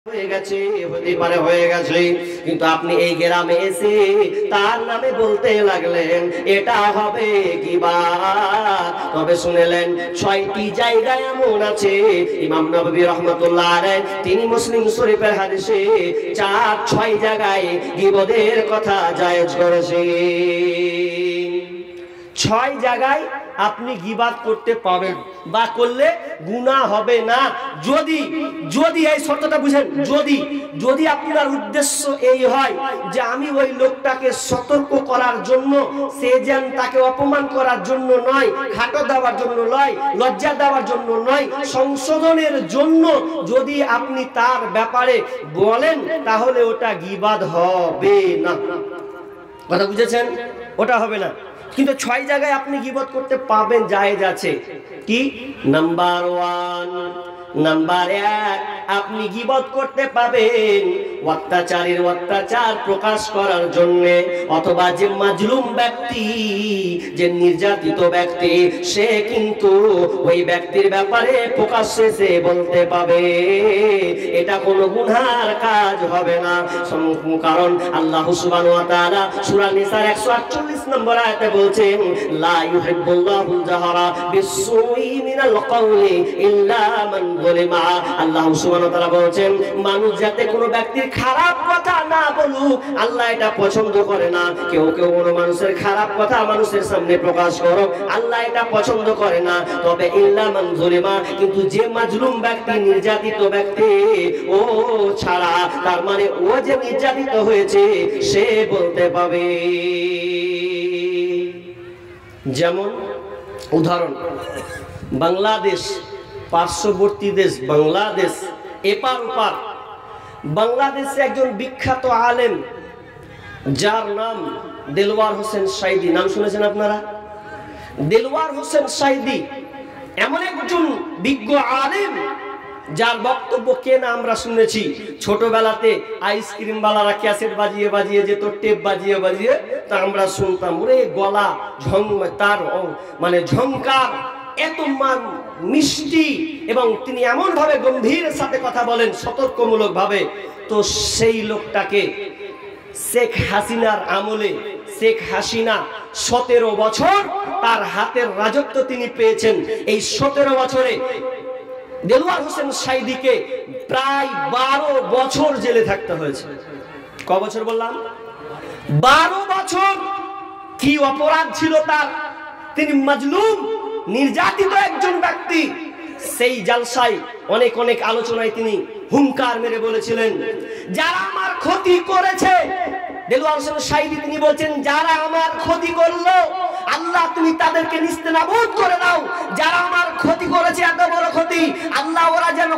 হয়ে গেছে, হতে পারে হয়ে গেছে, কিন্তু আপনি এই গ্রামে এসে তার নামে বলতে লাগলেন, এটা হবে গীবাত। তবে শুনলেন 6টি জায়গায় এমন আছে, ইমাম নববী রাহমাতুল্লাহ আলাইহি তিনি মুসলিম শরীফের হাদিসে 6 জায়গায় গীবতের কথা জায়েজ করেছেন। 6 জায়গায় আপনি গীবাত করতে পাবেন বা করলে গুনাহ হবে না, যদি এই শর্তটা বুঝেন, যদি আপনার উদ্দেশ্য এই হয় যে আমি ওই লোকটাকে সতর্ক করার জন্য, সে যেন তাকে অপমান করার জন্য নয়, খাটো দেওয়ার জন্য নয়, লজ্জা দেওয়ার জন্য নয়, সংশোধনের জন্য যদি আপনি তার ব্যাপারে বলেন, তাহলে ওটা গীবাত হবে না। কথা বুঝেছেন? ওটা হবে না। কিন্তু 6 জায়গায় আপনি গীবত করতে পাবেন, জায়েজ আছে। কি? নাম্বার 1 আপনি গীবত করতে পাবেন অত্যাচারীর অত্যাচার প্রকাশ করার জন্য, অথবা যে মাজলুম ব্যক্তি, যে নির্যাতিত ব্যক্তি, সে কিন্তু ওই ব্যক্তির ব্যাপারে প্রকাশ্যে সে বলতে পাবে, এটা কোনো গুনার কাজ হবে না। কারণ আল্লাহ সুবহানাহু ওয়া তাআলা সূরা নিসার 148 নম্বর আয়াতে বলছেন, লা ইউহিব্বুল্লাহুল জাহরা বিসসুই মিনাল কওলি ইল্লা মান যালিমা। আল্লাহ সুবহানাহু ওয়া তাআলা বলছেন, মানুষ যাতে কোনো ব্যক্তির খারাপ কথা না বলুক, আল্লাহ এটা পছন্দ করে না। কেউ কোনো মানুষের খারাপ কথা মানুষের সামনে প্রকাশ করো, আল্লাহ এটা পছন্দ করে না। তবে ইল্লা মান যালিমা, কিন্তু যে মাজলুম ব্যক্তি, নির্যাতিত ব্যক্তি, ও ছাড়া, তার মানে ও যে নির্যাতিত হয়েছে সে বলতে পাবে। যেমন উদাহরণ, বাংলাদেশ, পার্শ্ববর্তী দেশ বাংলাদেশ, এপার ওপার, বাংলাদেশে একজন বিখ্যাত আলেম যার নাম দেলওয়ার হোসেন সাইদি, নাম শুনেছেন আপনারা? দেলওয়ার হোসেন সাইদি এমন একজন বিজ্ঞ আলেম যার বক্তব্য কে না আমরা শুনেছি। ছোটবেলাতে আইসক্রিম বালারা ক্যাসেট বাজিয়ে বাজিয়ে যেত, টেপ বাজিয়ে বাজিয়ে, তা আমরা শুনতাম, ওরে গলা তার মানে ঝংকার এত মিষ্টি, এবং তিনি এমন ভাবে গম্ভীর সাথে কথা বলেন, সতর্কমূলক ভাবে। তো সেই লোকটাকে শেখ হাসিনার আমলে, শেখ হাসিনা 17 বছর তার হাতের রাজত্ব তিনি পেয়েছেন। এই 17 বছরে দেলওয়ার হোসেন সাইদিকে প্রায় 12 বছর জেলে থাকতে হয়েছে। ক বছর বললাম? 12 বছর। কি অপরাধ ছিল তার? তিনি মাজলুম, নির্যাতিত একজন ব্যক্তি। সেই জালসায় অনেক আলোচনায় তিনি হুঙ্কার মেরে বলেছিলেন, যারা আমার ক্ষতি করেছে, দেলওয়ার হোসেন সাইদি তিনি বলছেন, যারা আমার ক্ষতি করলো, আল্লাহ তুমি তাদেরকে নিস্তেনাবুদ করে দাও। যারা আমার ক্ষতি করেছে, এত বড় ক্ষতি, আল্লাহ ওরা যেন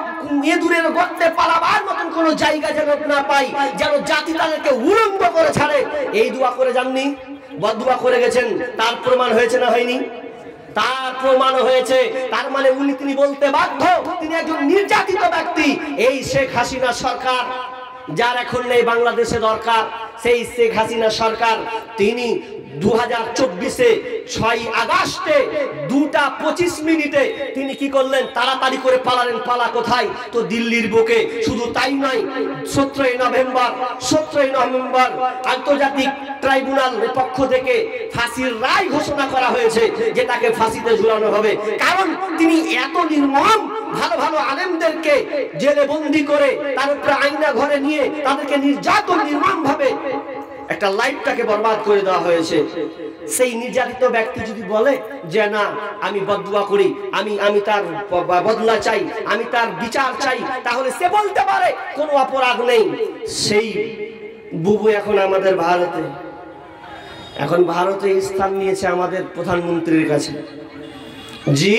ইঁদুরের গর্তে পালাবার মতন কোনো জায়গা যেন না পায়, যেন জাতি তাদেরকে উলঙ্গ করে ছাড়ে। এই দোয়া করে যাননি, বদদোয়া করে গেছেন। তার প্রমাণ হয়েছে না হয়নি? তার প্রমাণ হয়েছে। তার মানে তিনি বলতে বাধ্য, তিনি একজন নির্যাতিত ব্যক্তি। এই শেখ হাসিনা সরকার, যার এখন নেই বাংলাদেশে দরকার, সেই শেখ হাসিনা সরকার, তিনি 2024-এ 6 আগস্টে 2:25 তিনি কি করলেন? তাড়াতাড়ি করে পালালেন। পালা কোথায়? তো দিল্লির বুকে। শুধু তাই নয়, 17ই নভেম্বর আন্তর্জাতিক ট্রাইব্যুনালের পক্ষ থেকে ফাঁসির রায় ঘোষণা করা হয়েছে, যে তাকে ফাঁসিতে ঝুলানো হবে। কারণ তিনি এত নির্মম, ভালো ভালো আলেমদেরকে জেলে বন্দি করে, তার উপরে আয়না ঘরে নিয়ে তাদেরকে নির্যাতন নির্মম ভাবে একটা লাইফটাকে বরবাদ করে দেওয়া হয়েছে। সেই নির্যাতিত ব্যক্তি যদি বলে যে না, আমি বদদুয়া করি, আমি তার বদলা চাই, আমি তার বিচার চাই, তাহলে সে বলতে পারে, কোনো অপরাধ নেই। সেই বুবু এখন আমাদের ভারতে, এখন ভারতে স্থান নিয়েছে আমাদের প্রধানমন্ত্রীর কাছে। জি,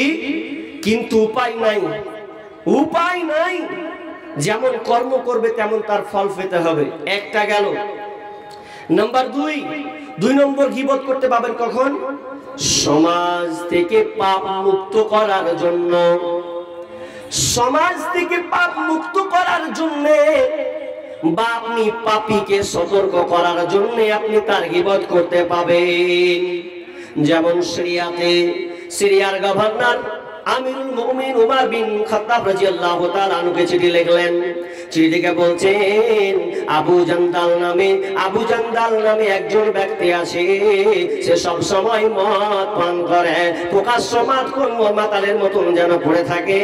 কিন্তু উপায় নাই। যেমন কর্ম করবে তেমন তার ফল পেতে হবে। একটা গেল। নাম্বার 2 নম্বর গীবত করতে পাবেন কখন? সমাজ থেকে পাপ মুক্ত করার জন্য। সমাজ থেকে পাপ মুক্ত করার জন্য বা আপনি পাপীকে সতর্ক করার জন্য আপনি তার গীবত করতে পাবেন। যেমন সিরিয়ার গভর্নর আমিরুল মুমিনিন উমর বিন খাত্তাব রাদিয়াল্লাহু তাআলা আনহুকে চিঠি লিখলেন। চিঠিকে বলছেন আবু জান্দাল নামে একজন ব্যক্তি আছে, সে সব সময় মদ পান করে, প্রকাশ্য মাতালের মতন যেন পড়ে থাকে।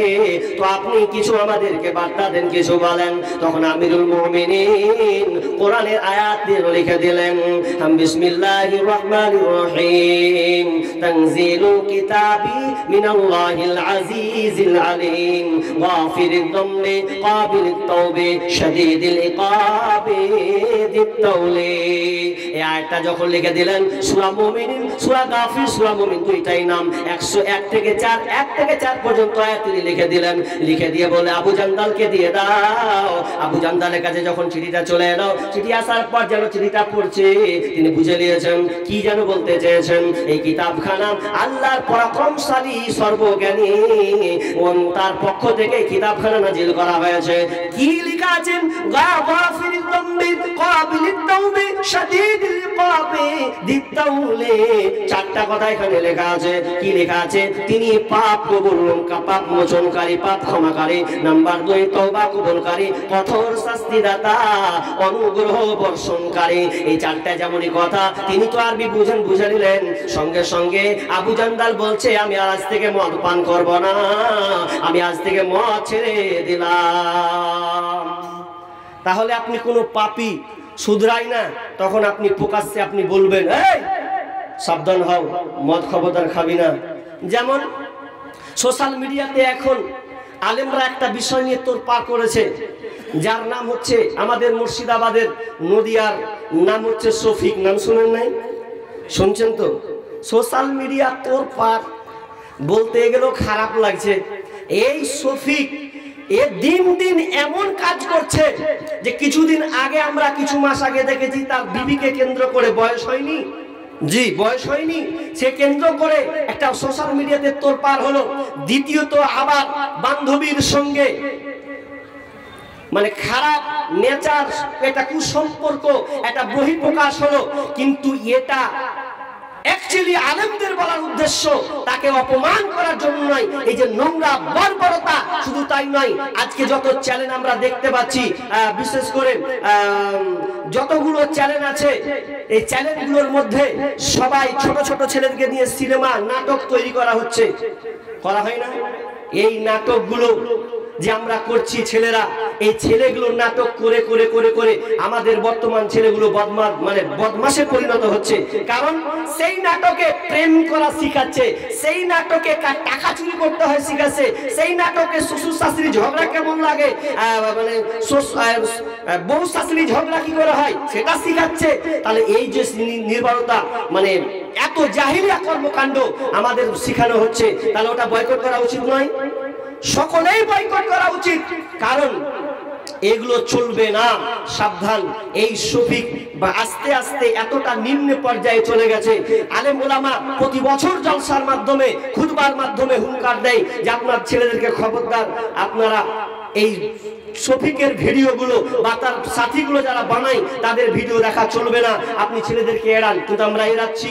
তো আপনি কিছু আমাদেরকে বার্তা দেন, কিছু বলেন। তখন আমিরুল মুমিনিন কোরআনের আয়াত দিয়ে লিখে দিলেন, বিসমিল্লাহির রহমানির রহিম, তানজিলুল কিতাবি মিনাল্লাহিল আজিজিল আলিম, গাফিরিদ যামবি কাবিলিত তাওবি শাদীদিল ইকাবি যিত তাওলি। এই আয়াতটা যখন লিখে দিলেন, সূরা মুমিনিন, সূরা গাফির, সূরা মুমিন দুইটাই নাম 101 থেকে 4 পর্যন্ত আয়াত তিনি লিখে দিলেন। লিখে দিয়ে বলে আবু জান্দালকে দিয়ে দাও। আবু জান্দালের কাছে যখন চিঠিটা চলে এলো, চিঠি আসার পর যেন চিঠিটা পড়ছে, তিনি বুঝে নিয়েছেন কি যেন বলতে চেয়েছেন। এই কিতাবখানা আল্লাহর পরাক্রমশালী সর্বজ্ঞানী তার পক্ষ থেকে কিতাবখানা নাজিল করা হয়েছে। কি লেখা আছে? গাফিরিদ যামবি কাবিলিত তাওবি শাদীদিল ইকাবি যিত তাওলি। চারটা কথা এখানে লেখা আছে। কি লেখা আছে? তিনি পাপ পাপ মোচনকারী, পাপ ক্ষমাকারী। নাম্বার 2, তওবা কবুলকারী, কঠোর শাস্তিদাতা, অনুগ্রহ বর্ষণকারী। এই চারটা যেমনই কথা, তিনি তো আরবি বুঝে নিলেন। সঙ্গে সঙ্গে আবু জান্দাল বলছে, আমি আজ থেকে মদ পান করব না, আমি আজ থেকে মদ ছেড়ে দিলাম। তাহলে আপনি কোনো পাপী শুধরাই না, তখন আপনি প্রকাশ্যে আপনি বলবেন, এই সাবধান হও, মদ খবরদার খাবি না। যেমন সোশ্যাল মিডিয়াতে এখন আলেমরা একটা বিষয় নিয়ে তোড়পাড় করেছে, যার নাম হচ্ছে আমাদের মুর্শিদাবাদের নদিয়ার নাম হচ্ছে শফিক। নাম শুনেন নাই? শুনছেন তো? সোশ্যাল মিডিয়া তোড়পাড় বলতে গেলেও খারাপ লাগছে। এই শফিক এ দিন দিন এমন কাজ করছে যে কিছুদিন আগে আমরা কিছু মাস আগে দেখেছি তার বিবিকে কেন্দ্র করে, বয়স হয়নি, জি বয়স হয়নি, সে কেন্দ্র করে একটা সোশ্যাল মিডিয়াতে তোড়পাড় হলো। দ্বিতীয়ত আবার বান্ধবীর সঙ্গে মানে খারাপ নেচার, এটা কুসম্পর্ক, এটা বহিঃপ্রকাশ হলো। কিন্তু এটা অ্যাকচুয়ালি আলেমদের বলার উদ্দেশ্য তাকে অপমান করার জন্য নয়। এই যে নোংরা বর্বরতা, শুধু তাই নয়, আজকে যত চ্যানেল আমরা দেখতে পাচ্ছি, বিশেষ করে যতগুলো চ্যানেল আছে, এই চ্যানেলগুলোর মধ্যে সবাই ছোট ছোট ছেলেদেরকে নিয়ে সিনেমা নাটক তৈরি করা হচ্ছে, করা হয় না? এই নাটকগুলো যে আমরা করছি ছেলেরা, এই ছেলেগুলো নাটক করে করে করে করে আমাদের বর্তমান ছেলেগুলো বদমাশে পরিণত হচ্ছে। কারণ সেই নাটকে প্রেম করা শিখাচ্ছে, সেই নাটকে টাকা চুরি করতে হয় শিখাচ্ছে, সেই নাটকে শ্বশুর শাশুড়ি ঝগড়া কেমন লাগে, মানে বউ শাশুড়ি ঝগড়া কি করে হয় সেটা শিখাচ্ছে। তাহলে এই যে নির্ভরতা, মানে এত জাহিলিয়া কর্মকাণ্ড আমাদের শিখানো হচ্ছে, তাহলে ওটা বয়কট করা উচিত নয়? সকলেই বয়কট করা উচিত, কারণ এগুলো চলবে না। সাবধান, এই শফিক বা আস্তে আস্তে এতটা নিম্ন পর্যায়ে চলে গেছে। আলেম ওলামা প্রতি বছর জলসার মাধ্যমে, খুতবার মাধ্যমে হুঙ্কার দেয় যে আপনার ছেলেদেরকে খবরদার, আপনারা এই শফিকের ভিডিওগুলো বা তার সাথীগুলো যারা বানায় তাদের ভিডিও দেখা চলবে না, আপনি ছেলেদেরকে এড়ান। কিন্তু আমরা এড়াচ্ছি?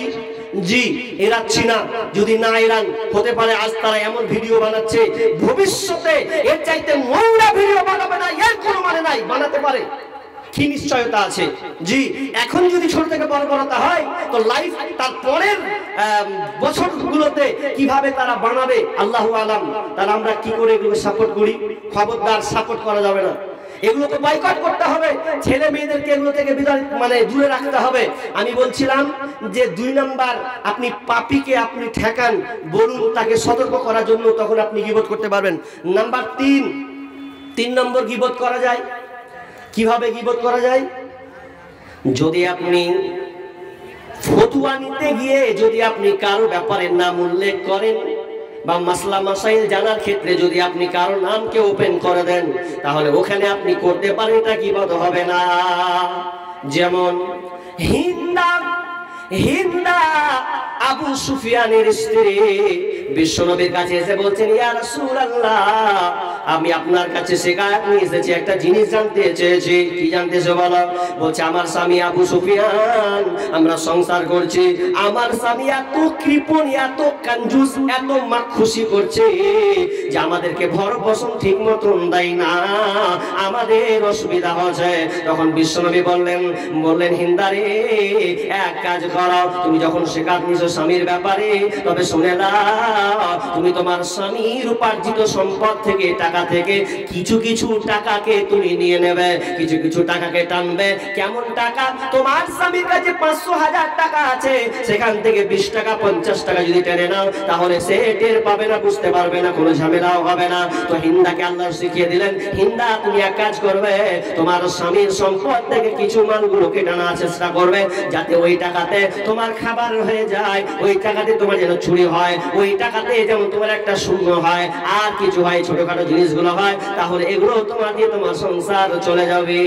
জি এড়াচ্ছি না। যদি না এড়ান, হতে পারে আজ তারা এমন ভিডিও বানাচ্ছে, ভবিষ্যতে এর চাইতে নোংরা ভিডিও বানাবে না, এর কোনো মানে নাই, বানাতে পারে, কি নিশ্চয়তা আছে? জি এখন যদি ছোট থেকে বর্বরতা হয়, তো লাইফ তার পরের বছরগুলোতে কিভাবে তারা বানাবে আল্লাহু আলাম। তাহলে আমরা কি করে এগুলো সাপোর্ট করি? খবরদার, সাপোর্ট করা যাবে না, এগুলোকে বয়কট করতে হবে। ছেলে মেয়েদেরকে এগুলো থেকে দূরে রাখতে হবে। আমি বলছিলাম যে 2 নাম্বার, আপনি পাপীকে আপনি ঠেকান, বলুন তাকে সতর্ক করার জন্য, তখন আপনি গীবত করতে পারবেন। নাম্বার 3 নম্বর গীবত করা যায়। কিভাবে গীবত করা যায়? যদি আপনি ফতোয়া নিতে গিয়ে যদি আপনি কারো ব্যাপারে নাম উল্লেখ করেন, বা মাসলা মাসাইল জানার ক্ষেত্রে যদি আপনি কারো নামকে ওপেন করে দেন, তাহলে ওখানে আপনি করতে পারেন, এটা গীবত হবে না। যেমন হিন্দা আবু সুফিয়ানের স্ত্রী বিশ্বনবীর কাছে এসে বলছেন, ইয়া রাসূলুল্লাহ, আমি আপনার কাছে শিকায়ত নিয়ে এসেছি, একটা জিনিস জানতে চেয়েছি। কি জানতেছো বলো? বলছে, আমার স্বামী আবু সুফিয়ান, আমরা সংসার করছি, আমার স্বামী এত কৃপণ, এত কঞ্জুস, এত মাখুশি করছে যে আমাদেরকে ভরণ-পোষণ ঠিক মতন দেয় না, আমাদের অসুবিধা হচ্ছে। তখন বিশ্বনবী বললেন হিন্দারে, এক কাজ করো, তুমি যখন শিকায়ত নিয়েছো স্বামীর ব্যাপারে, তবে শুনে নাও, তুমি তোমার স্বামীর উপার্জিত সম্পদ থেকে, টাকা থেকে কিছু কিছু টাকাকে তুমি নিয়ে নেবে, কিছু কিছু টাকাকে টানবে। কেমন টাকা? তোমার স্বামীর কাছে 500,000 টাকা আছে, সেখান থেকে 20 টাকা 50 টাকা যদি টেনে নাও, তাহলে সে টের পাবে না, বুঝতে পারবে না, কোনো ঝামেলাও হবে না। তো হিন্দাকে আল্লাহ শিখিয়ে দিলেন, হিন্দা তুমি এক কাজ করবে, তোমার স্বামীর সম্পদ থেকে কিছু মালগুলোকে টানার চেষ্টা করবে, যাতে ওই টাকাতে তোমার খাবার হয়ে যায়, ওই টাকাতে তোমার যেন চুরি হয়, ওই টাকাতে যেমন তোমার একটা শূন্য হয়, আর কিছু হয়, ছোটখাটো জিনিসগুলো হয়, তাহলে এগুলো তোমার দিয়ে তোমার সংসার চলে যাবে।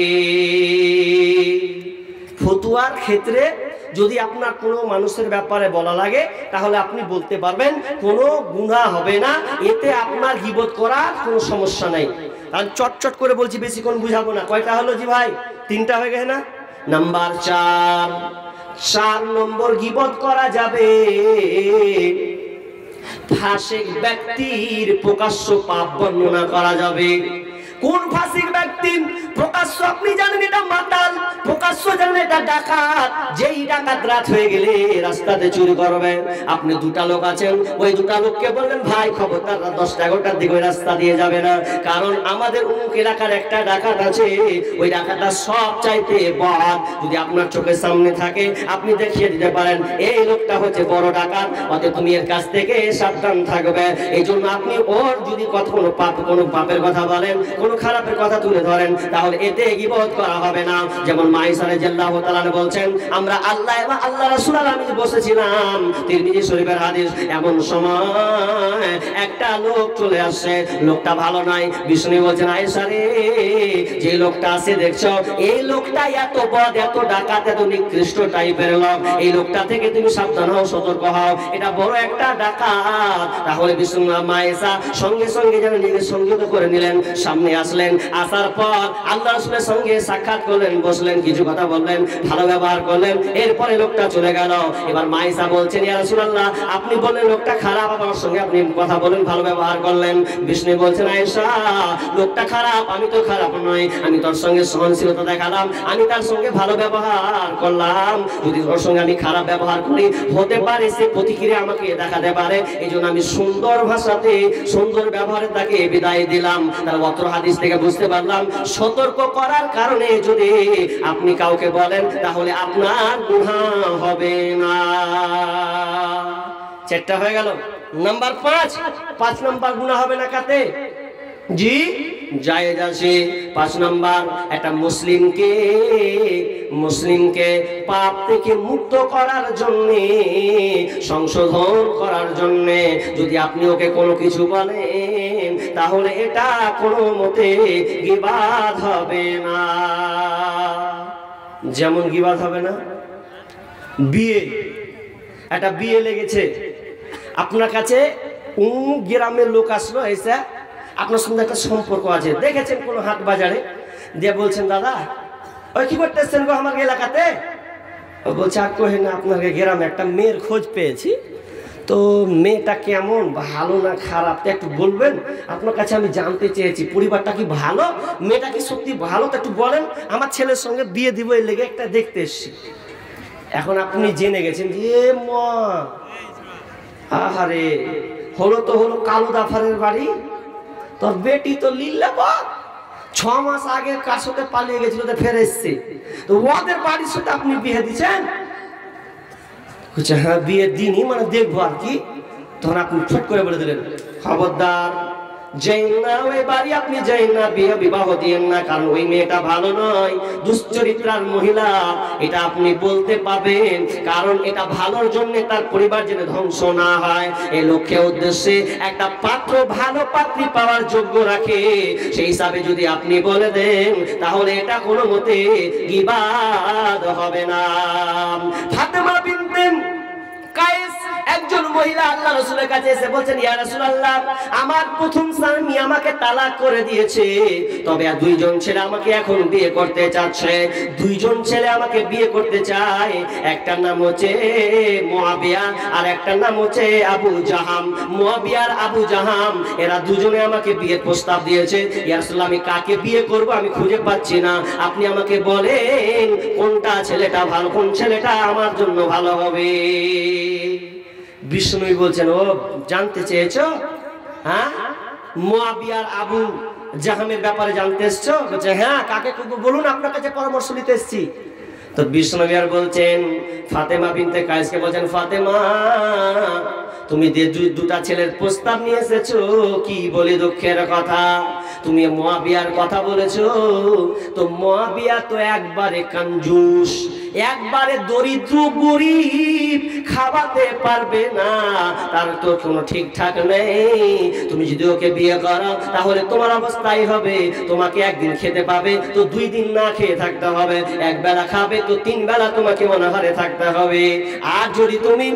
ফতুয়ার ক্ষেত্রে যদি আপনার কোনো মানুষের ব্যাপারে বলা লাগে, তাহলে আপনি বলতে পারবেন, কোনো গুনাহ হবে না, এতে আপনার গীবত করার কোনো সমস্যা নাই। কারণ চটচট করে বলছি, বেশিক্ষণ বুঝাবো না। কয়টা হলো জি ভাই? 3টা হয়ে গেছে না? নাম্বার 4 নম্বর গীবত করা যাবে ফাসিক ব্যক্তির প্রকাশ্য পাপ বর্ণনা করা যাবে। কোন ফাসিক ব্যক্তি? প্রকাশ্য আপনি জানেন এটা মাতাল, প্রকাশ্য জানেন এটা ডাকাত। যেই ডাকাত রাত হয়ে গেলে রাস্তাতে চুরি করবে, আপনি 2টা লোক আছেন, ওই 2টা লোককে বললেন, ভাই খবরদার 10টা 11টার দিকে ওই রাস্তা দিয়ে যাবে না, কারণ আমাদের অমুক এলাকার একটা ডাকাত আছে, ওই ডাকাতটা সব চাইতে বদ। যদি আপনার চোখের সামনে থাকে, আপনি দেখিয়ে দিতে পারেন এই লোকটা হচ্ছে বড় ডাকাত, অতএব তুমি এর কাছ থেকে সাবধান থাকবে। এই জন্য আপনি ওর যদি কোনো পাপের কথা বলেন, কোনো খারাপের কথা তুলে ধরেন, তাহলে এতে গীবত করা হবে না। যেমন মাইসা রাদিয়াল্লাহু তাআলা বলছেন, আমরা আল্লাহ এবং আল্লাহ রাসূল আমি বসেছিলাম, তিরমিজি শরীফের হাদিস, এমন সময় একটা লোক চলে আসছে, লোকটা ভালো নাই। বিষ্ণু বলছেন, আয়েশা রে, যে লোকটা আছে দেখছো, এই লোকটা এত বদ, এত ডাকাত, এত নিকৃষ্ট টাইপের লোক, এই লোকটা থেকে তুমি সাবধান হও, সতর্ক হও, এটা বড় একটা ডাকাত। তাহলে বিষ্ণু মায়েশা সঙ্গে সঙ্গে যেন নিজেকে সংযত করে নিলেন, সামনে আসলেন, আসার পর আল্লাহ রাসূলের সঙ্গে সাক্ষাৎ করলেন, বসলেন, কিছু কথা বললেন, ভালো ব্যবহার করলেন, এরপরে লোকটা চলে গেল। এবার মায়েশা বলছেন, ইয়া রাসূলুল্লাহ, আপনি বললেন লোকটা খারাপ, আমার সঙ্গে আপনি কথা বলেন, ভালো ব্যবহার করলেন। বিষ্ণু বলছেন, আয়েশা, লোকটা খারাপ, আমি তো খারাপ নই, আমি তোর সঙ্গে সহনশীলতা দেখালাম, আমি তার সঙ্গে ভালো ব্যবহার করলাম। যদি ওর সঙ্গে আমি খারাপ ব্যবহার করি, হতে পারে সে প্রতিক্রিয়া আমাকে দেখাতে পারে, এই জন্য আমি সুন্দর ভাষাতে, সুন্দর ব্যবহারে তাকে বিদায় দিলাম। তার অত্র হাদিস থেকে বুঝতে পারলাম, সতর্ক করার কারণে যদি আপনি কাউকে বলেন, তাহলে আপনার গুনাহ হবে না। 4টা হয়ে গেল। নাম্বার 5 নম্বর গুনাহ হবে না কাতে? জি, জায়েজ আছে। 5 নম্বর, একটা মুসলিমকে পাপ থেকে মুক্ত করার জন্য, সংশোধন করার জন্য যদি আপনি ওকে কোনো কিছু বলেন, তাহলে এটা কোনো মতে গীবাত হবে না। যেমন গীবাত হবে না, একটা বিয়ে লেগেছে, আপনার কাছে গ্রামের লোক আসলো, এসে আপনার সঙ্গে একটা সম্পর্ক আছে, দেখেছেন কোনো হাট বাজারে, দিয়ে বলছেন, দাদা ওই কি করতেছেন গো আমার এলাকাতে? বলছে, আর কহে না, আপনার গ্রামে একটা মেয়ের খোঁজ পেয়েছি, তো মেয়েটা কেমন, ভালো না খারাপ, তো একটু বলবেন? আপনার কাছে আমি জানতে চেয়েছি, পরিবারটা কি ভালো, মেয়েটা কি সত্যি ভালো, তো একটু বলেন, আমার ছেলের সঙ্গে বিয়ে দিব, এই লেগে একটা দেখতে এসছি। এখন আপনি জেনে গেছেন যে মা, আহারে, হলো কালু দাফারের বাড়ি, তোর বেটি তো লিল্লাবাদ, 6 মাস আগে কার সাথে পালিয়ে গেছিল, তো ফের এসছে, তো ওদের বাড়ির সাথে আপনি বিয়ে দিচ্ছেন? হ্যাঁ, বিয়ে দিনই, মানে দেখবো আর কি। তখন আপনি ফট করে বলে দিলেন, খবরদার, যাইন না ওই বাড়ি, আপনি যাইন না, বিবাহ দিয়েন না, কারণ ওই মেয়েটা ভালো নয়, দুশ্চরিত্রার মহিলা, এটা আপনি বলতে পাবেন, কারণ এটা ভালোর জন্য, তার পরিবার যেন ধ্বংস না হয়, এই লক্ষ্যে উদ্দেশ্যে একটা পাত্র, ভালো পাত্রী পাওয়ার যোগ্য রাখে, সেই হিসাবে যদি আপনি বলে দেন, তাহলে এটা কোনো মতে গীবাত হবে না। ফাতেমা বিনতে মহিলা আল্লাহ রাসূলের কাছে এসে বলছেন, ইয়া রাসূলুল্লাহ, আমার প্রথম স্বামী আমাকে তালাক করে দিয়েছে, তবে আর দুইজন ছেলে আমাকে এখন বিয়ে করতে চাচ্ছে। দুইজন ছেলে আমাকে বিয়ে করতে চায়, একটার নাম হচ্ছে মুয়াবিয়া আর একটার নাম হচ্ছে আবু জাহাম। মুয়াবিয়া আর আবু জাহাম এরা দুজনে আমাকে বিয়ের প্রস্তাব দিয়েছে। ইয়া রাসূলুল্লাহ, আমি কাকে বিয়ে করব আমি খুঁজে পাচ্ছি না, আপনি আমাকে বলেন কোনটা ছেলেটা ভালো, কোন ছেলেটা আমার জন্য ভালো হবে। বিষ্ণু বলছেন, ও জানতে চেয়েছো? হ্যাঁ, মুয়াবিয়া আর আবু জাহামের ব্যাপারে জানতে এসছো? বলছে হ্যাঁ, কাকে করবো বলুন, আপনার কাছে পরামর্শ নিতে এসেছি। তো বিষ্ণু বলছেন ফাতেমা বিনতে কায়েসকে বলছেন, ফাতেমা তুমি দুটা ছেলের প্রস্তাব নিয়ে এসেছো, কি বলি দুঃখের কথা, তুমি মুয়াবিয়ার কথা বলেছো। তো মুয়াবিয়া তো একবারে কঞ্জুস, একবারে দরিদ্র গরিব, খাওয়াতে পারবে না, তার তো কোনো ঠিকঠাক নেই। তুমি যদি ওকে বিয়ে করো তাহলে তোমার অবস্থাই হবে, তোমাকে একদিন খেতে পাবে তো 2 দিন না খেয়ে থাকতে হবে, এক বেলা খাবে তো 3 বেলা তোমাকে অনাহারে থাকতে হবে। আর যদি তুমি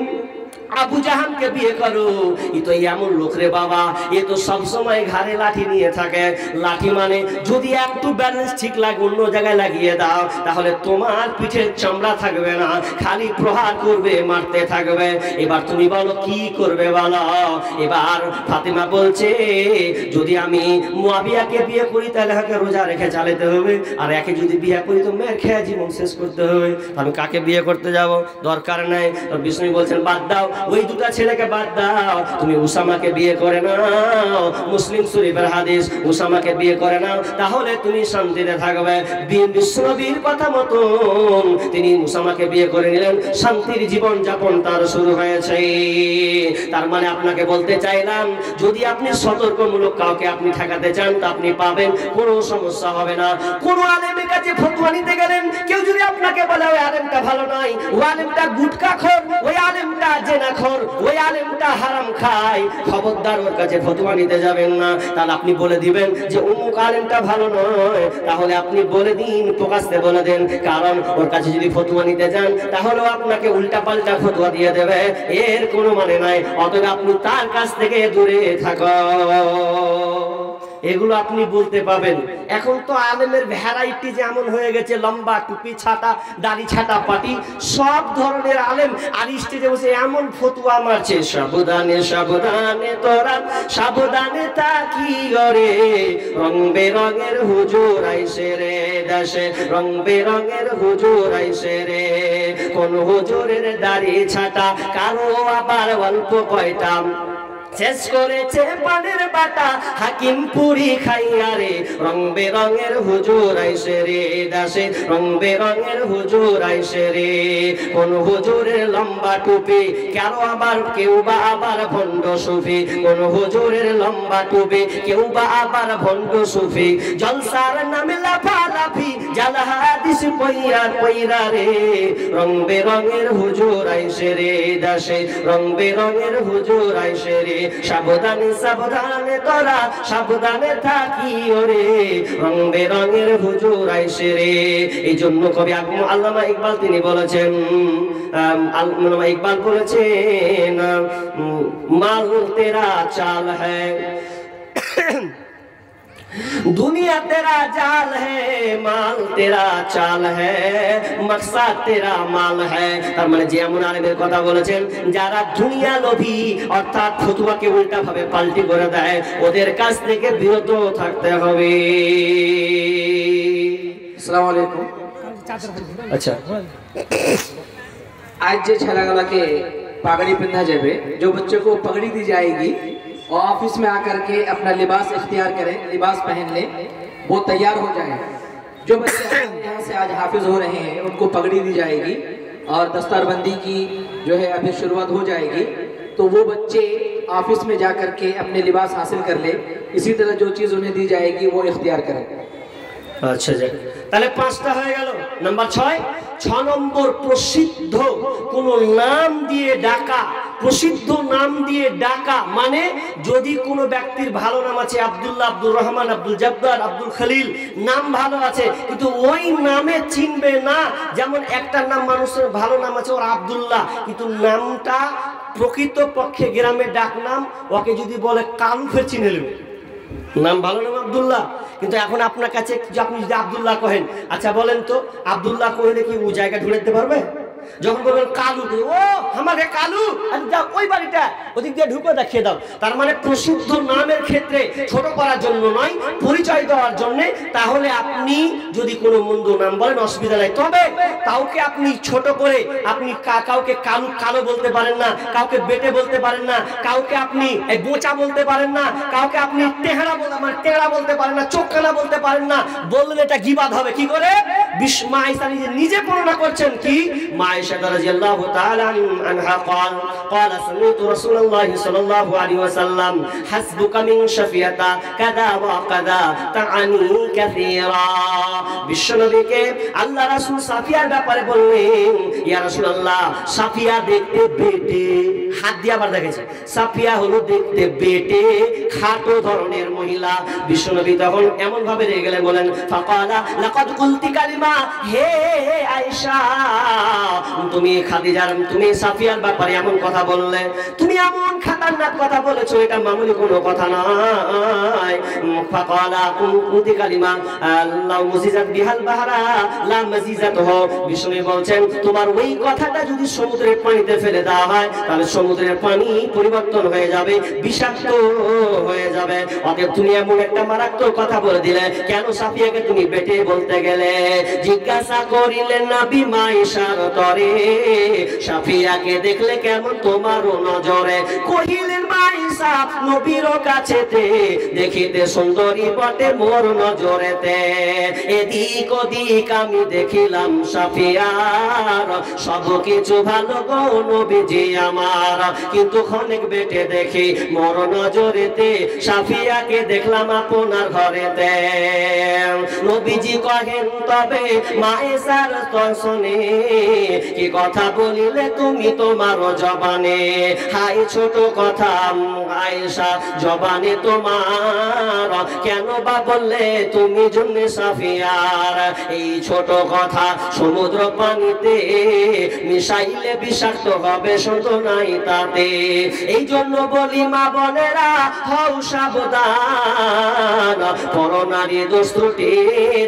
আবু জাহানকে বিয়ে করো, এ তো এমন লোক রে বাবা, এ তো সবসময় ঘাড়ে লাঠি নিয়ে থাকে। লাঠি মানে যদি একটু ব্যালেন্স ঠিক লাগে অন্য জায়গায় লাগিয়ে দাও তাহলে তোমার পিঠের চামড়া থাকবে না, খালি প্রহার করবে, মারতে থাকবে। এবার তুমি বলো কি করবে বলো। এবার ফাতেমা বলছে, যদি আমি মুয়াবিয়াকে বিয়ে করি তাহলে আমাকে রোজা রেখে চালাতে হবে, আর একে যদি বিয়ে করি তো মেয়ের খেয়ে জীবন শেষ করতে হবে, আমি কাকে বিয়ে করতে যাব, দরকার নাই। বিষ্ণু বলছেন বাদ দাও, ওই দুটা ছেলেকে বাদ দাও, তুমি উসামাকে বিয়ে করে নাও। মুসলিম শরীফের হাদিস, উসামাকে বিয়ে করে নাও তাহলে তুমি শান্তিতে থাকবে। বিশ্বনবীর কথা মতো তিনি উসামাকে বিয়ে করে নিলেন, শান্তির জীবন যাপন তার শুরু হয়েছে। তার মানে আপনাকে বলতে চাইলাম, যদি আপনি সতর্কমূলক কাউকে আপনি ঠেকাতে চান তা আপনি পাবেন, কোনো সমস্যা হবে না। কোন আলেমের কাছে ফতোয়া নিতে গেলেন, কেউ যদি আপনাকে বলে ওই আলেমটা ভালো নয়, ওই আলেমটা গুটখাখোর, ওই আলেমটা জেনাখোর, ওই আলেমটা হারাম খায়, খবরদার ওর কাছে ফতোয়া নিতে যাবেন না। তাহলে আপনি বলে দিবেন যে অমুক আলেমটা ভালো নয়, তাহলে আপনি বলে দিন, প্রকাশ্যে বলে দেন, কারণ ওর কাছে যদি ফতোয়া নিতে যান তাহলে আপনাকে উল্টা পাল্টা ফতোয়া দিয়ে দেবে, এর কোনো মানে নাই। অতএব আপনি তার কাছ থেকে দূরে থাকুন। এগুলো আপনি বলতে পাবেন। এখন তো আলেমের ভ্যারাইটি যেমন হয়ে গেছে, লম্বা টুপি ছাটা, দাড়ি ছাটা পাটি, সব ধরনের আলেম আর স্টেজে বসে এমন ফতুয়া মারছে, সাবধানে সাবধানে তোরা সাবধানে তাকি করে, রং বেরঙের হুজুর আইসে রে দেশে, রং বেরঙের হুজুর আইসে রে। কোন হুজুরের দাড়ি ছাটা, কারো আবার অল্প কয়টা, শেষ করেছে পানের বাটা হাকিম পুরি খাইয়া রে, রং বেরঙের হুজুর আইসে রে দাসে, রং বেরঙের হুজুর আইসে রে। কোন হুজুরের লম্বা টুপি, কারো আবার কেউ বা আবার ভণ্ড সুফি, কোন হুজুরের লম্বা টুপি, কেউ বা আবার ভণ্ড সুফি, জলসার নামে লাফালাফি, জাল হাদিস পইরা পইরা রে, রং বেরঙের হুজুর আইসে রে দাসে, রং বেরঙের হুজুর আইসে রে। সাবধানে সাবধানে তোরা সাবধানে থাকি ওরে, রং বেরঙের হুজুর আইসে রে। এই জন্য কবি আল্লামা ইকবাল তিনি বলেছেন, আল্লামা ইকবাল বলেছেন, মাল তেরা চাল হ্যায় दुनिया तेरा जाल है, माल तेरा चाल है, मकसद तेरा माल है। তার মানে যেমন আলেমের কথা বলেছেন, যারা দুনিয়া লোভী অর্থাৎ ফতোয়াকে উল্টা ভাবে পাল্টি করে দেয়, ওদের কাছ থেকে বিরত থাকতে হবে। আসসালামু আলাইকুম। আচ্ছা, आज जो छलागला के पगड़ी पहना जाए, जो बच्चों को पगड़ी दी जाएगी और ऑफिस में आकर के अपना लिबास इख्तियार करें, लिबास पहन ले, वो तैयार हो जाए। जो बच्चे यहाँ से आज हाफिज हो रहे हैं उनको पगड़ी दी जाएगी और दस्तारबंदी की जो है अभी शुरुआत हो जाएगी, तो वो बच्चे ऑफिस में जा कर के अपने लिबास हासिल कर ले। इसी तरह जो चीज़ उन्हें दी जाएगी वो इख्तियार करें। আচ্ছা যাক, তাহলে 5টা হয়ে গেল। নাম্বার 6, 6 নম্বর প্রসিদ্ধ কোন নাম দিয়ে ডাকা। প্রসিদ্ধ নাম দিয়ে ডাকা মানে যদি কোনো ব্যক্তির ভালো নাম আছে, আব্দুল্লাহ, আব্দুর রহমান, আব্দুল জব্বার, আব্দুল খলিল, নাম ভালো আছে, কিন্তু ওই নামে চিনবে না। যেমন একটা নাম, মানুষের ভালো নাম আছে ওর আব্দুল্লাহ, কিন্তু নামটা প্রকৃত পক্ষে গ্রামে ডাক নাম, ওকে যদি বলে কালু ফের চিনে নেবে, নাম ভালো নাম আব্দুল্লাহ। কিন্তু এখন আপনার কাছে আপনি যদি আব্দুল্লাহ কহেন, আচ্ছা বলেন তো আব্দুল্লাহ কহলে কি ও জায়গা ঢুলে দিতে পারবে? যখন বলবেন কালু, ও আমাকে কালু, আচ্ছা যাও ওই বাড়িটা ওদিক দিয়ে ঢুকে দেখিয়ে দাও। তার মানে প্রসিদ্ধ নামের ক্ষেত্রে ছোট করার জন্য নয়, পরিচয় দেওয়ার জন্য। তাহলে আপনি যদি কোনো মন্দ নাম বলেন অসুবিধা নাই, তবে কাউকে আপনি ছোট করে আপনি কাউকে কালু কালো বলতে পারেন না, কাউকে বেটে বলতে পারেন না, কাউকে আপনি বোচা বলতে পারেন না, কাউকে আপনি টেহারা টেহারা বলতে পারেন না, চোখকানা বলতে পারেন না। বললে এটা গীবাত হবে। কি করে? মা আয়েশা নিজে বর্ণনা করছেন কি, মা আয়েশা রাদিয়াল্লাহু তাআলা আনহা قال سمعت رسول الله صلى الله عليه وسلم حسبك من شفيتا كذا وكذا تعني كثيرا। বিশ্বনবীকে আল্লাহ রাসূল সাফিয়ার ব্যাপারে বললেন, ইয়া রাসূলুল্লাহ সাফিয়া দেখতে বেটে, হাত দিয়ে আবার দেখেছে, সাফিয়া হলো দেখতে বেটে, খাটো ধরনের মহিলা। বিশ্বনবী তখন এমন ভাবে রেগে গেলেন, বলেন ফাকালা লাকাদ কুলতি কালিমা, হে আয়েশা তুমি খাদিজার, তুমি সাফিয়ার ব্যাপারে এমন কথা বললে, তুমি এমন খাতারনাক কথা বলেছো, এটা মামুলি কোনো কথা নয়। ফাকালা কুলতি কালিমা আল্লাহ মুজিজাত বিহাল বাহরা লা মাজিজাতহু। বিষ্ণু বলছেন তোমার ওই কথাটা যদি সমুদ্রের পানিতে ফেলে দেওয়া হয় তাহলে সমুদ্রের পানি পরিবর্তন হয়ে যাবে, বিষাক্ত হয়ে যাবে। অতএব তুমি এমন একটা মারাত্মক কথা বলে দিলে, কেন সাফিয়াকে তুমি বেটে বলতে গেলে? জিজ্ঞাসা করিলেন নবী মা আয়েশার তরে, সাফিয়াকে দেখলে কেমন তোমার নজরে? কহিলেন মা আয়েশা নবীর কাছেতে দেখিতে সুন্দরী বটে মোর নজরেতে, এদিক ওদিক আমি দেখিলাম সাফিয়ার, সব কিছু ভালো গো নবীজি আমার, কিন্তু ক্ষণিক বেটে দেখি মোর নজরেতে, সাফিয়াকে দেখলাম আপনার ঘরেতে। নবীজি কহেন তবে মা আয়েশার শুনে, কি কথা বলিলে তুমি তোমার জবানে? হাই ছোট কথা আয়েশা জবানে তোমার, কেন বা বললে তুমি জন্য সাফিয়ার এই ছোট কথা? সমুদ্র পানিতে মিশাইলে বিষাক্ত হবে, শুধু নাই তাতে। এই জন্য বলি মা বোনেরা হও সাবধান, পরনারী দোষ ত্রুটি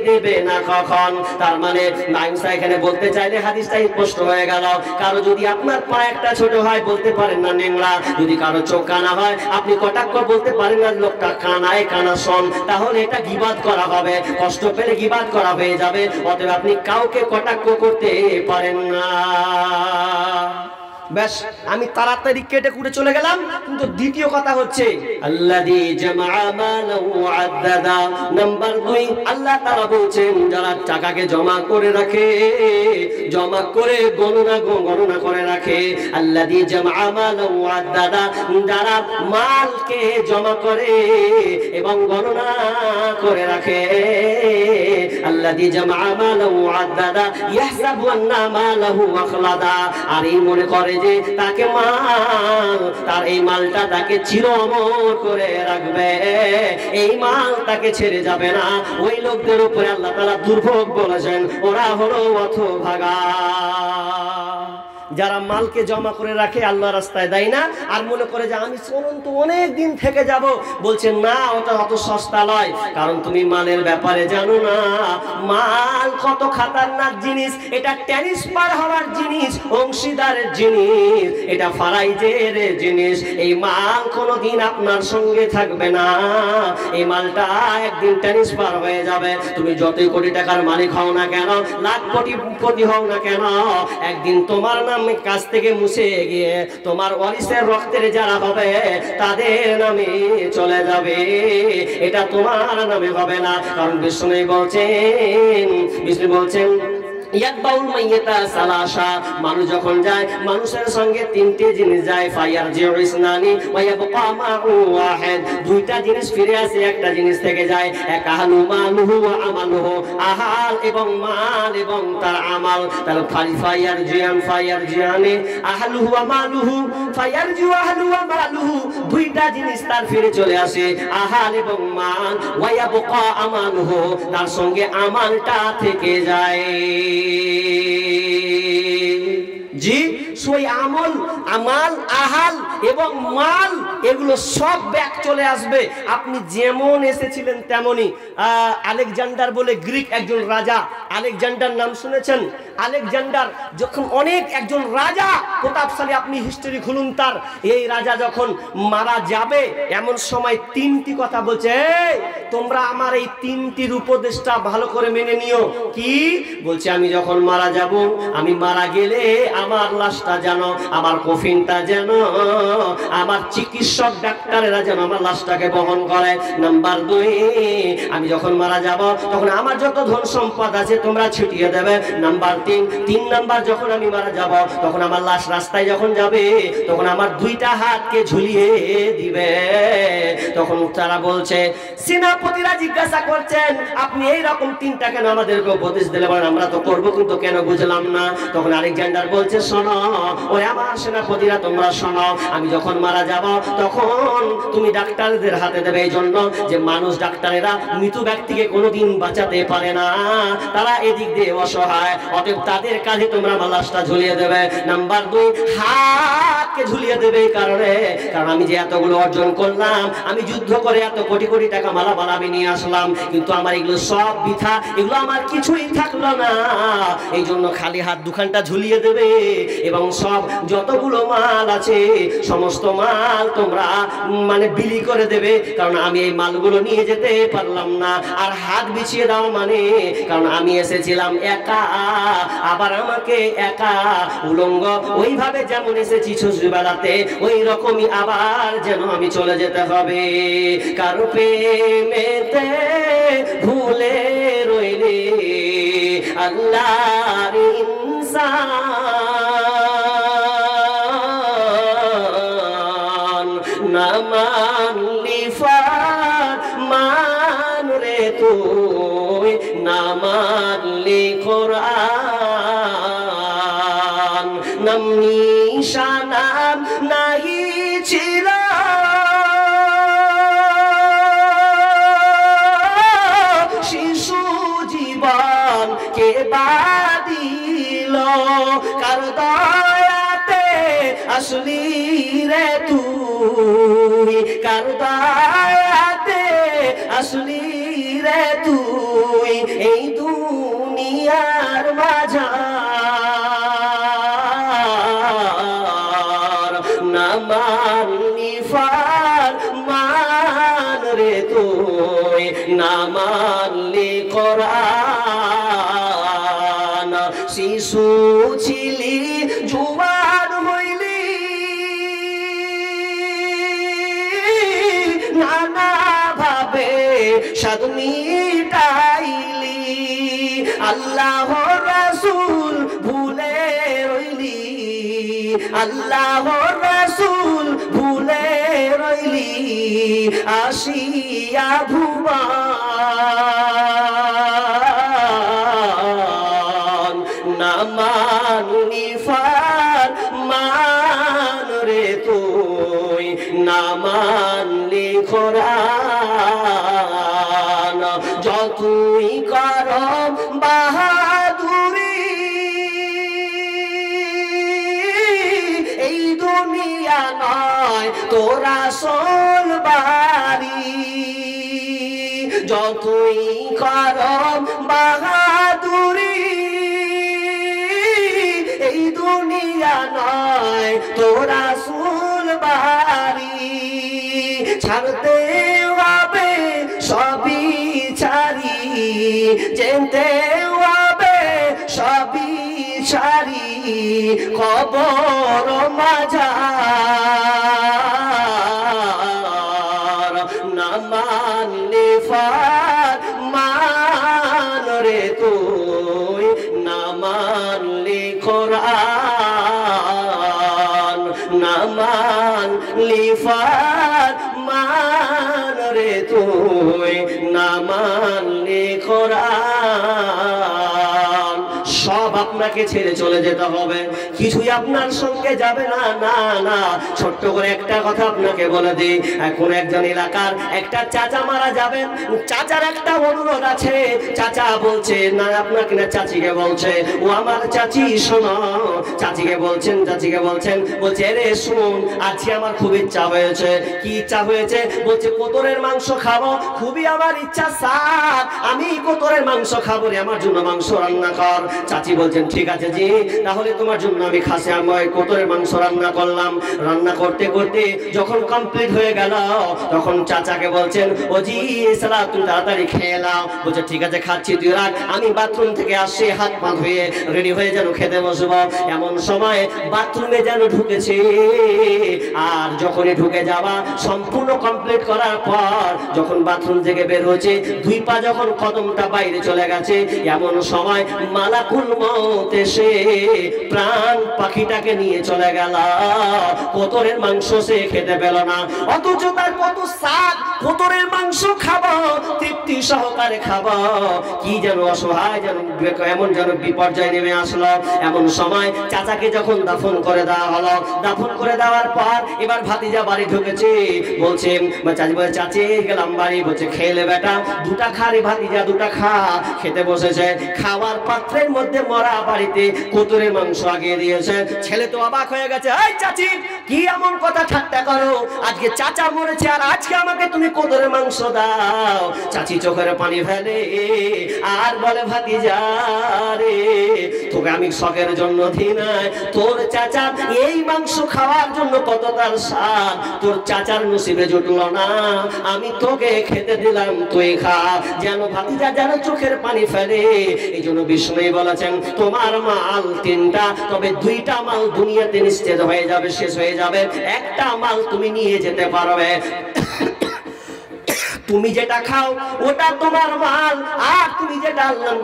দেবে না কখন। তার মানে আয়েশা এখানে বলতে চাইলে হাদিসটা স্পষ্ট হয়ে গেল। কারো যদি আপনার পা একটা ছোট হয় বলতে পারেন না নেংড়া, যদি কারো চোখ কানা হয় আপনি কটাক্ষ বলতে পারেন না লোকটা কানায় কানা শোন, তাহলে এটা গীবাত করা হবে, কষ্ট পেলে গীবাত করা হয়ে যাবে। অতএব আপনি কাউকে কটাক্ষ করতে পারেন না। বেশ, আমি তাড়াতাড়ি কেটে কুটে চলে গেলাম। কিন্তু দ্বিতীয় কথা হচ্ছে আল্লাযী জামআ মালাহু আদাদা। নাম্বার 2, আল্লাহ তাআলা বলছেন যারা টাকাকে জমা করে রাখে, জমা করে গণনা করে রাখে, আল্লাযী জামআ মালাহু আদাদা, যারা মালকে জমা করে এবং গণনা করে রাখে, আল্লাযী জামআ মালাহু আদাদা ইয়াহসাবু আন্না মালাহু আখলাদা, আর এই মনে করে যে তাকে মাল, তার এই মালটা তাকে চির অমর করে রাখবে, এই মাল তাকে ছেড়ে যাবে না। ওই লোকদের উপরে আল্লাহ তাআলা দুর্ভোগ বলেছেন, ওরা হলো হতভাগা। যারা মালকে জমা করে রাখে, আল্লাহ রাস্তায় দেয় না, আর মনে করে যে আমি চলন্ত অনেক দিন থেকে যাব। বলছেন না, ওটা অত সস্তা নয়, কারণ তুমি মালের ব্যাপারে জানো না। মাল কত খাতারনাক জিনিস, এটা ট্রান্সফার হওয়ার জিনিস, অংশীদারের জিনিস, এটা ফারাইজের জিনিস। এই মাল কোনোদিন আপনার সঙ্গে থাকবে না, এই মালটা একদিন ট্রান্সফার হয়ে যাবে। তুমি যতই কোটি টাকার মালিক হও না কেন, লাখ কোটিপতি হও না কেন, একদিন তোমার নাম কাছ থেকে মুছে গিয়ে তোমার ওয়ারিসের রক্তের যারা হবে তাদের নামে চলে যাবে, এটা তোমার নামে হবে না। কারণ বিষ্ণু বলছেন ইয়াকবাউল মাইয়াতা সালাসা, মানুষ যখন যায় মানুষের সঙ্গে তিনটে জিনিস যায়, ফায়ারজিউ ইসনানি ওয়া ইয়াবকা মাহু ওয়াহিদ, দুইটা জিনিস ফিরে আসে, একটা জিনিস থেকে যায়। এক আহলু মালুহু ওয়া আমালুহু, আহাল এবং মাল এবং তার আমাল। তাহলে ফায়ারজিয়ানে আহলুহু ওয়া মালুহু, ফায়ারজিউ আহলু ওয়া মালুহু, দুইটা জিনিস তার ফিরে চলে আসে, আহাল এবং মাল। ওয়া ইয়াবকা আমালুহু, তার সঙ্গে আমালটা থেকে যায়। জি, সেই আমাল আহাল এবং মাল এগুলো সব ব্যাক চলে আসবে। আপনি যেমন এসেছিলেন তেমনই। আলেকজান্ডার বলে গ্রিক একজন রাজা, আলেকজান্ডার নাম শুনেছেন? আলেকজান্ডার যখন অনেক একজন রাজা প্রতাপশালী, আপনি হিস্ট্রি খুলুন তার, এই রাজা যখন মারা যাবে এমন সময় তিনটি কথা বলছে, তোমরা আমার এই তিনটির উপদেশটা ভালো করে মেনে নিও। কি বলছে? আমি যখন মারা যাব, আমি মারা গেলে আমার লাশটা যেন, আমার কফিনটা যেন আমার চিকিৎসক ডাক্তারেরা যেন আমার লাশটাকে বহন করে। নাম্বার 2, আমি যখন মারা যাব তখন আমার যত ধন সম্পদ আছে তোমরা ছিটিয়ে দেবে। নাম্বার 3 নাম্বার, যখন আমি মারা যাব তখন আমার লাশ রাস্তায় যখন যাবে তখন আমার 2টা হাতকে ঝুলিয়ে দিবে। তখন তারা বলছে, সেনাপতিরা জিজ্ঞাসা করছেন, আপনি এই রকম 3টা কেন আমাদেরকে উপদেশ দিলে? বলেন আমরা তো করবো, কিন্তু কেন বুঝলাম না। তখন আলেকজান্ডার বলছে, শোনো ওই আমার সেনাপতিরা, তোমরা শোনো, আমি যখন মারা যাব তখন তুমি ডাক্তারদের হাতে দেবে, এই জন্য যে মানুষ, ডাক্তারেরা মৃত ব্যক্তিকে কোনোদিন বাঁচাতে পারে না, তারা এদিক দিয়ে অসহায়, অতএব তাদের কাঁধে তোমরা আমার লাশটা ঝুলিয়ে দেবে। নাম্বার 2, হাতকে ঝুলিয়ে দেবে। কারণ আমি যে এতগুলো অর্জন করলাম, আমি যুদ্ধ করে এত কোটি কোটি টাকা মালামাল আমি নিয়ে আসলাম, কিন্তু আমার এগুলো সব বৃথা, এগুলো আমার কিছুই থাকলো না। এই জন্য খালি হাত দুখানটা ঝুলিয়ে দেবে এবং সব যতগুলো মাল আছে সমস্ত মাল তোমরা মানে বিলি করে দেবে, কারণ আমি এই মালগুলো নিয়ে যেতে পারলাম না। আর হাত বিছিয়ে দাও মানে, কারণ আমি এসেছিলাম একা, আবার আমাকে একা উলঙ্গ ওইভাবে যেমন এসেছি ছোটবেলাতে ওই রকমই আবার যেন আমি চলে যেতে হবে। কারো প্রেমেতে ভুলে রইলে আল্লাহর ইনসান, না মানলি ফরমান রে তুই, না মানলি কোরআন, নাম নিশানাম নাহি ছিল শিশু জীবন কে বাদিল, কার দয়াতে আসলি রে তুই, কার দয়াতে আসলি রে তুই এই দুনিয়ার মাঝার, না মানলি ফরমান রে তুই, না মানলি কোরআন, শিশু ছিলি জুয়ান হইলি, নানা ভাবে স্বাদ মিটাইলি, আল্লাহ রাসূল ভুলে রইলি, আল্লাহ রাসূল ভুলে রইলি, আসিয়া ভুবন, না মানলি ফরমান রে তুই, না মানলি কোরআন, যতই করম বাহাদুরি এই দুনিয়া নয় তোরা সোল বাড়ি, যতই করম বাহাদুরি এই দুনিয়া নয় তোরা সোল বাড়ি, ছাড়তে হবে সবই ছাড়ি, যেতে হবে সবই ছাড়ি, কবর মাঝার, না মানলি ফরমান রে তুই, না মানলি কোরআন, না মানলি ফরমান রে তুই, না মানলি কোরআন। সব আপনাকে ছেড়ে চলে যেতে হবে, কিছুই আপনার সঙ্গে যাবে না। না না, ছোট্ট করে একটা কথা আপনাকে বলে দিই, এখন একজন এলাকার একটা চাচা মারা যাবেন, চাচার একটা অনুরোধ আছে। চাচা বলছে না, আপনাকে না চাচিকে বলছে, ও আমার চাচি শোনো, চাচিকে বলছেন বলছে রে শুন, আজকে আমার খুব ইচ্ছা হয়েছে। কি ইচ্ছা হয়েছে? বলছে কোতরের মাংস খাবো, খুবই আমার ইচ্ছা স্যার, আমি কোতরের মাংস খাবো রে, আমার জন্য মাংস রান্না কর। চাচি বলছেন ঠিক আছে জি, তাহলে তোমার জন্য আমি খাসি কোতরের মাংস রান্না করলাম। রান্না করতে করতে যখন কমপ্লিট হয়ে গেল, তখন চাচাকে বলছেন ও জি সালা তুমি তাড়াতাড়ি খেয়ে নাও। বলছে ঠিক আছে খাচ্ছি, তুই রাখ, আমি বাথরুম থেকে আসছি, হাত পা ধুয়ে রেডি হয়ে যেন খেতে বসবো। এমন সময় বাথরুমে যেন ঢুকেছে, আর যখনই ঢুকে যাওয়া সম্পূর্ণ কমপ্লিট করার পর যখন বাথরুম থেকে বের হচ্ছে, দুই পা যখন কদমটা বাইরে চলে গেছে, এমন সময় মালাকুল মউত এসে প্রাণ পাখিটাকে নিয়ে চলে গেল। কোতরের মাংস সে খেতে পেল না, অথচ তার কত স্বাদ, কোতরের মাংস খাবো, তৃপ্তি সহকারে খাবো, কি যেন অসহায়, যেন এমন যেন বিপর্যয় নেমে আসলো। এমন সময় চাচাকে যখন দাফন করে দেওয়া হলো, দাফন করে দেওয়ার পর এবার ভাতিজা বাড়ি ঢুকেছে, বলছে চাচি বলে চাচি গেলাম বাড়ি। বলছে খেলে বেটা, দুটা খা রে ভাতিজা, দুটা খা। খেতে বসেছে, খাওয়ার পাত্রের মধ্যে মরা বাড়িতে কোতরের মাংস আগিয়ে দিয়েছে। ছেলে তো অবাক হয়ে গেছে, এই চাচি কি এমন কথা ঠাট্টা করো, আজকে চাচা মরেছে আর আজকে আমাকে তুমি কোতরের মাংস দাও। চাচি চোখের পানি ফেলে আর বলে ভাতিজা রে, তোকে আমি শখের জন্য দিই নাই, তোর চাচা এই মাংস খাওয়ার জন্য কত তার স্বাদ, তোর চাচার নসিবে জুটলো না, আমি তোকে খেতে দিলাম, তুই খা। যেন ভাতিজা যেন চোখের পানি ফেলে। এই জন্য বিষ্ণু বলেছেন তোমার মাল তিনটা, তবে দুইটা মাল দুনিয়াতে নিশ্চিত হয়ে যাবে, শেষ হয়ে যাবে, একটা মাল তুমি নিয়ে যেতে পারবে। তুমি যেটা খাও ওটা তোমার মাল, আর তুমি যেটা আল্লাহ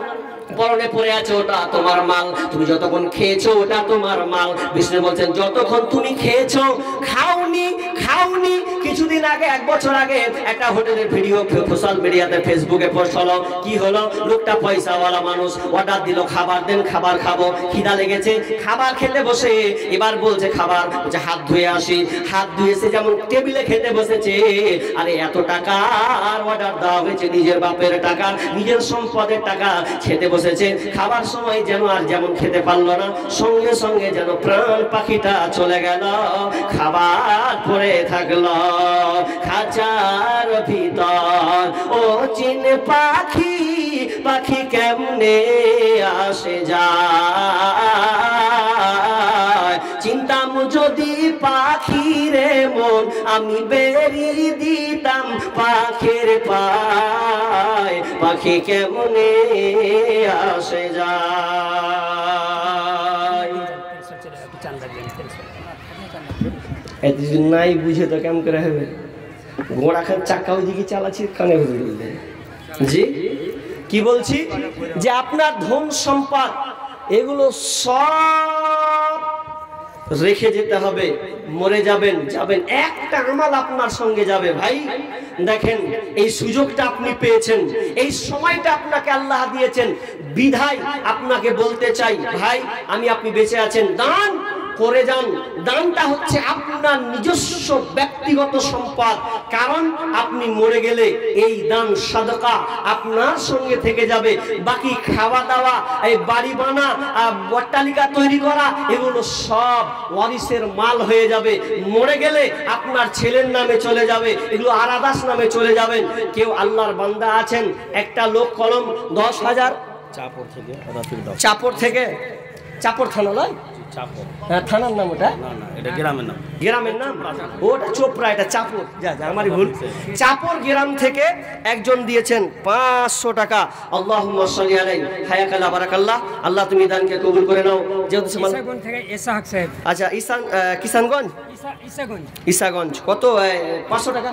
পরনে পড়ে আছে ওটা তোমার মাল, তুমি যতক্ষণ খেয়েছো ওটা তোমার মাল। বিষ্ণু বলছেন যতক্ষণ তুমি খেয়েছো, খাওনি কিছুদিন আগে, এক বছর আগে একটা হোটেলের ভিডিও সোশ্যাল মিডিয়াতে ফেসবুকে পোস্ট হলো। কি হলো? লোকটা পয়সাওয়ালা মানুষ, অর্ডার দিল খাবার দেন, খাবার খাবো, খিদা লেগেছে, খাবার খেতে বসে এবার বলছে খাবার, বলছে হাত ধুয়ে আসি। হাত ধুয়েছে যেমন টেবিলে খেতে বসেছে, আরে এত টাকা আর অর্ডার দেওয়া হয়েছে, নিজের বাপের টাকা, নিজের সম্পদের টাকা, খেতে বসেছে। খাবার সময় যেন আর যেমন খেতে পারলো না, সঙ্গে সঙ্গে যেন প্রাণ পাখিটা চলে গেল, খাবার পড়ে থাকলো খাঁচার ভিতর। ও চিন পাখি, পাখি কেমনে আসে যায়, চিন্তাম যদি পাখি রে মন, আমি বেরি দিতাম পাখির পায়, পাখি কেমনে আসে যায়। নাই বুঝে তো কেমন করে হবে, গোড়া খান চাক্কা ওইদিকে চালাচ্ছি, কানে বুঝে। জি কি বলছি, যে আপনার ধন সম্পদ এগুলো সব রেখে যেতে হবে, মরে যাবেন, একটা আমাল আপনার সঙ্গে যাবে। ভাই দেখেন, এই সুযোগটা আপনি পেয়েছেন, এই সময়টা আপনাকে আল্লাহ দিয়েছেন, বিধায় আপনাকে বলতে চাই ভাই, আপনি বেঁচে আছেন, দান করে যান। দানটা হচ্ছে আপনার নিজস্ব ব্যক্তিগত সম্পদ, কারণ আপনি মরে গেলে এই দান সাদকা আপনার সঙ্গে থেকে যাবে। বাকি খাওয়া দাওয়া, এই বাড়ি বানা, অট্টালিকা তৈরি করা, এগুলো সব ওয়ারিসের মাল হয়ে যাবে। মরে গেলে আপনার ছেলের নামে চলে যাবে, এগুলো আরাদাস নামে চলে যাবেন। কেউ আল্লাহর বান্দা আছেন, একটা লোক কলম 10,000 চাপড় থেকে চাপড় থানা নয়, হ্যাঁ থানার নাম ওটা, গ্রামের নাম ওটা চোপড়া, এটা চাপড়, আমারই ভুল। চাপড় গ্রাম থেকে একজন দিয়েছেন 500 টাকা। আল্লাহুম্মা সাল্লি আলাইহি হায়াকাল্লাহ বারাকাল্লাহ, আল্লাহ তুমি দানকে কবুল করে নাও। যেহেতু ইসাগঞ্জ থেকে ইসাহাক সাহেব, আচ্ছা কিষানগঞ্জ, ইসাগঞ্জ কত? 500 টাকা,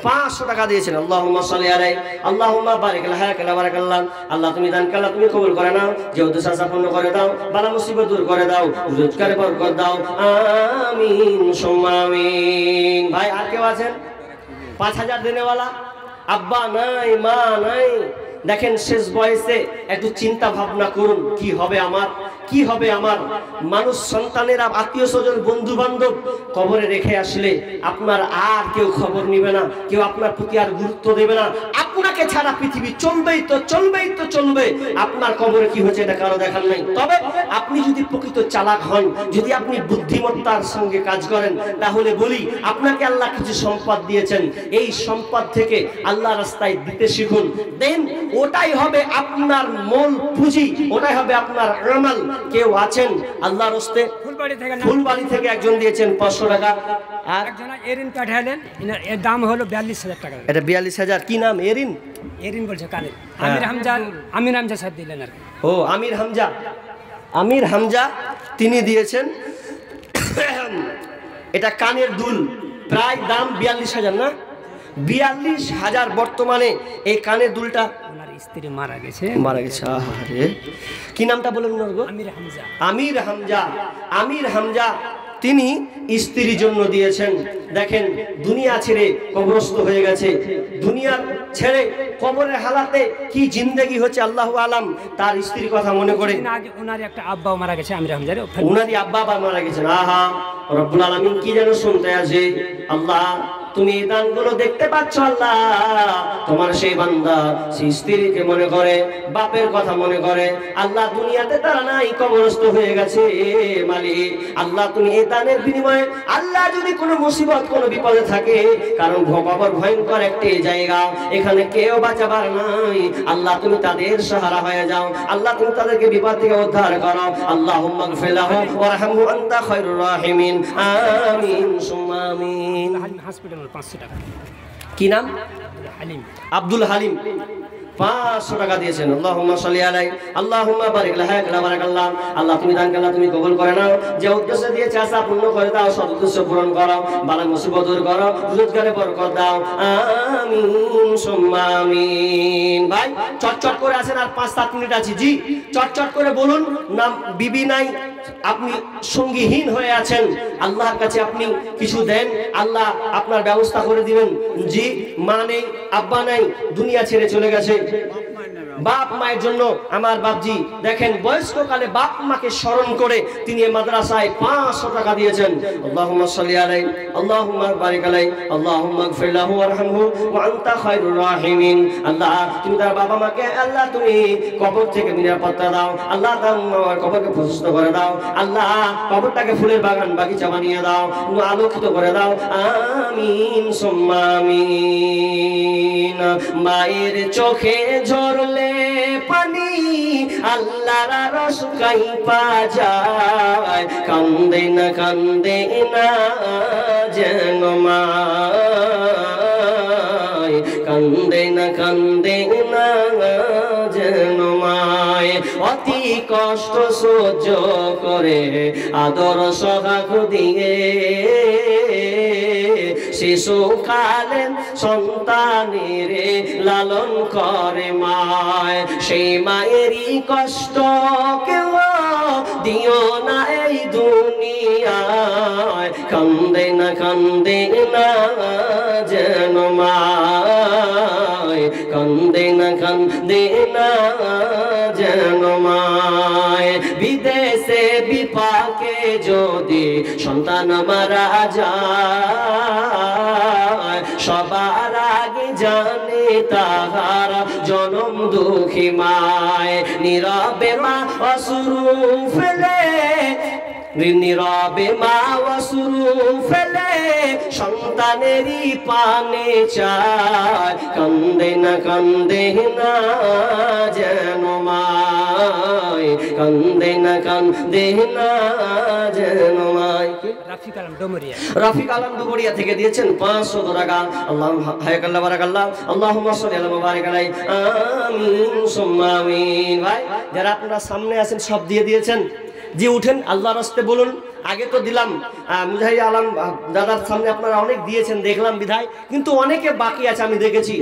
500 টাকা দিয়েছেন। আল্লাহুম্মা সাল্লি আলাইহি, আল্লাহুম্মা বারিক লাহা হায়াকাল্লাহ বারাকাল্লাহ, আল্লাহ তুমি দান কাল্লাহ তুমি কবুল করে নাও, যেহেতু সাজা পূর্ণ করে দাও, বালা মুসিবত দূর করে দাও, রোজগারে বরকত দাও, আমিন সুম্মা আমিন। ভাই আর কেউ আছেন 5000 দেনেওয়ালা? আব্বা নাই, মা নাই, দেখেন শেষ বয়সে একটু চিন্তা ভাবনা করুন, কি হবে আমার, কি হবে আমার। মানুষ সন্তানেরা, আত্মীয় স্বজন, বন্ধু বান্ধব কবরে রেখে আসলে আপনার আর কেউ খবর নেবে না, কেউ আপনার প্রতি আর গুরুত্ব দেবে না। আপনাকে ছাড়া পৃথিবী চলবেই তো চলবেই তো চলবে, আপনার কবরে কি হচ্ছে এটা কারো দেখার নাই। তবে আপনি যদি প্রকৃত চালাক হন, যদি আপনি বুদ্ধিমত্তার সঙ্গে কাজ করেন, তাহলে বলি আপনাকে আল্লাহ কিছু সম্পদ দিয়েছেন, এই সম্পদ থেকে আল্লাহ রাস্তায় দিতে শিখুন। দেন ওটাই হবে আপনার মূল পুঁজি, ওটাই হবে আপনার আমল। কেউ আছেন আল্লাহর রাস্তে ফুলবাড়ি থেকে একজন দিয়েছেন 500 টাকা, আর একজন এরিন পাঠালেন, এর দাম হলো 42,000 টাকা। এটা 42,000। কি নাম? এরিন? এরিন বলছে কানে। আমির হামজা সাহেব দিলেন আর কি। ও আমির হামজা তিনি দিয়েছেন। এটা কানের দুল, প্রায় দাম 42,000 না? 42,000 বর্তমানে এই কানের দুলটা। ওনার স্ত্রী মারা গেছে। আরে কি নামটা বলেন? আমির হামজা তিনি স্ত্রীর জন্য দিয়েছেন। দেখেন দুনিয়া ছেড়ে কবরস্থ হয়ে গেছে, দুনিয়ার ছেড়ে কবরের হালাতে কি জিন্দেগি হচ্ছে আল্লাহু আলাম। তার স্ত্রীর কথা মনে করে ওনার একটা আব্বাও মারা গেছে, আমির হামজার উনারই আব্বা আবার মারা গেছেন। আহা, রব্বুল আলামিন কি যেন শুনতে আছে। আল্লাহ তুমি এই দানগুলো দেখতে পাচ্ছ, আল্লাহ তোমার সেই বান্দা সেই স্ত্রীকে মনে করে, বাপের কথা মনে করে। আল্লাহ দুনিয়াতে তারা নাই, কবরস্থ হয়ে গেছে। মালিক আল্লাহ তুমি এই দানের বিনিময়ে, আল্লাহ যদি কোনো মুসিবত কোনো বিপদে থাকে, কারণ কবর ভয়ঙ্কর একটি জায়গা, এখানে কেউ বাঁচাবার নাই, আল্লাহ তুমি তাদের সাহারা হয়ে যাও, আল্লাহ তুমি তাদেরকে বিপদ থেকে উদ্ধার করো। আল্লাহুম্মা গফির লাহু ওয়ারহামহু আনতা খায়রুর রাহিমিন। আমিন সুম্মা আমিন। হসপিটাল 500 টাকা। কি নাম? আব্দুল হালিম 500 টাকা দিয়েছেন। আল্লাহুম্মা সাল্লি আলাইহি আল্লাহুম্মা বারিক লাহু বারাকাল্লাহ। আল্লাহ তুমি দান করলা, তুমি কবুল করে নাও। যে উদ্দেশ্য দিয়েছে আশা পূর্ণ করে দাও, সৎ উদ্দেশ্য পূরণ করো, বালা মুসিবত দূর করো, রোজগারে বরকত দাও। আমিন সুম্মা আমিন। ভাই চটচট করে আসেন, আর 5-7 মিনিট আছে। জি চটচট করে বলুন। নাম বিবি নাই, আপনি সঙ্গীহীন হয়ে আছেন, আল্লাহর কাছে আপনি কিছু দেন, আল্লাহ আপনার ব্যবস্থা করে দিবেন। জি মা নেই, আব্বা নাই, দুনিয়া ছেড়ে চলে গেছে। বাপ মায়ের জন্য আমার বাপজি দেখেন বয়স্ক কালে বাপ মাকে স্মরণ করে তিনি এই মাদ্রাসায় 500 টাকা দিয়েছেন। আল্লাহুম্মা সাল্লি আলাইহি আল্লাহুম্মা বারিক আলাইহি আল্লাহুম্মা গফির লাহু ওয়ারহামহু ওয়া আনতা খায়রুর রাহিমিন। আল্লাহ তুমি তার বাবা মাকে, আল্লাহ তুমি কবর থেকে নিরাপত্তা দাও, আল্লাহ তার কবরকে প্রশস্ত করে দাও, আল্লাহ কবরটাকে ফুলের বাগান বাগিচা বানিয়ে দাও, আলোকিত করে দাও। আমিন সুম্মা আমিন। মায়ের চোখে ঝরলে পানি আল্লাহর আরশ কাঁইপা যায়, কান্দে না যেন মায়, কান্দে না যেন মায়। অতি কষ্ট সহ্য করে আদর সহাগ দিয়ে শিশুকালে সন্তানের লালন করে মায়। সেই মায়েরই কষ্ট কেউ দিও না এই দুনিয়ায়, কান্দে না যেন মায়, কান্দে না যেন মায়। বিদেশে বিপাকে যদি সন্তান মারা যায়, সবার আগে জানে তাহার জনম দুঃখী মায়। নীরবে মা অশ্রু ফেলে, নীরবে মা অশ্রু ফেলে সন্তানেরই পানে চায়, কান্দে না যেন মায়, কান্দে না যেন মায়। রফিক আলম ডুমুরিয়া থেকে দিয়েছেন 500 টাকা। আল্লাহুম্মা বারাকাল্লাহ আল্লাহুম্মা সাল্লি আলা মুবারিক আলাইহি। আমিন সুম্মা আমিন। ভাই যারা আপনারা সামনে আছেন সব দিয়ে দিয়েছেন, যে উঠেন আল্লাহর রাস্তায় বলুন আগে তো দিলাম মুজাহিদ আলম দাদার সামনে আপনারা অনেক দিয়েছেন দেখলাম বিধায়, কিন্তু অনেকে বাকি আছে আমি দেখেছি,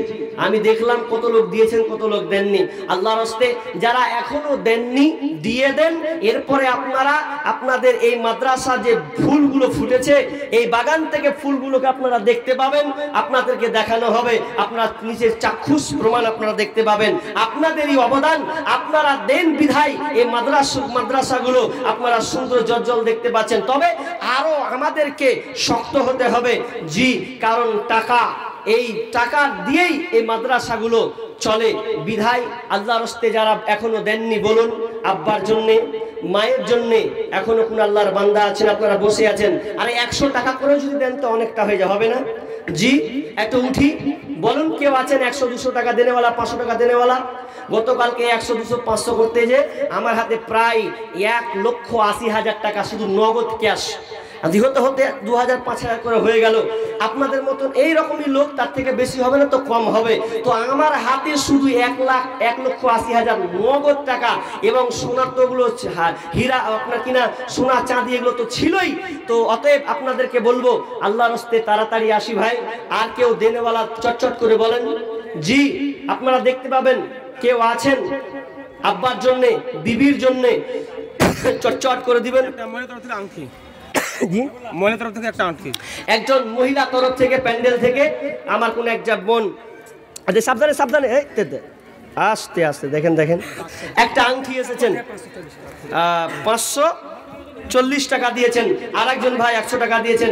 আমি দেখলাম কত লোক দিয়েছেন কত লোক দেননি। আল্লাহর হস্তে যারা এখনো দেননি দিয়ে দেন। এরপরে আপনারা আপনাদের এই মাদ্রাসা যে ফুলগুলো ফুটেছে এই বাগান থেকে ফুলগুলোকে আপনারা দেখতে পাবেন, আপনাদেরকে দেখানো হবে, আপনার নিজের চাক্ষুষ প্রমাণ আপনারা দেখতে পাবেন। আপনাদেরই অবদান, আপনারা দেন বিধায় এই মাদ্রাসাগুলো আপনারা সুন্দর জজ্জল দেখতে পাচ্ছেন। তবে আরো আমাদেরকে শক্ত হতে হবে, জি, কারণ এই টাকা দিয়েই এই মাদ্রাসাগুলো চলে বিধায় আল্লাহর হস্তে যারা এখনো দেননি বলুন, আব্বার জন্যে মায়ের জন্যে এখনো কোন আল্লাহর বান্দা আছেন আপনারা বসে আছেন, আরে 100 টাকা করে যদি দেন তো অনেকটা হয়ে যাবে, হবে না? জি, একটু উঠি বলুন, কেউ আছেন 100-200 টাকা দেনেওয়ালা, 500 টাকা দেনেওয়ালা? গতকালকে 100-200-500 করতে যে আমার হাতে প্রায় 1,80,000 টাকা শুধু নগদ ক্যাশ হতে হতে 2,000-5,000 করে হয়ে গেল। আপনাদের মতন এইরকমই লোক, তার থেকে বেশি হবে না তো কম হবে। তো আমার হাতে শুধু 1,80,000 নগদ টাকা, এবং সোনার তো ওগুলো হীরা আপনার কিনা সোনা চাঁদি এগুলো তো ছিলই। তো অতএব আপনাদেরকে বলবো আল্লাহর হস্তে তাড়াতাড়ি আসি ভাই। আর কেউ দেনেওয়ালা চটচট করে বলেন। জি, আপনারা দেখতে পাবেন কেউ আছেন আব্বার জন্যে বিবির জন্যে চটচট করে দিবেন। একজন মহিলা তরফ থেকে প্যান্ডেল থেকে আমার কোন এক বোন, সাবধানে সাবধানে, আস্তে আস্তে দেখেন একটা আংটি এসেছেন 540 টাকা দিয়েছেন। আর একজন ভাই 100 টাকা দিয়েছেন।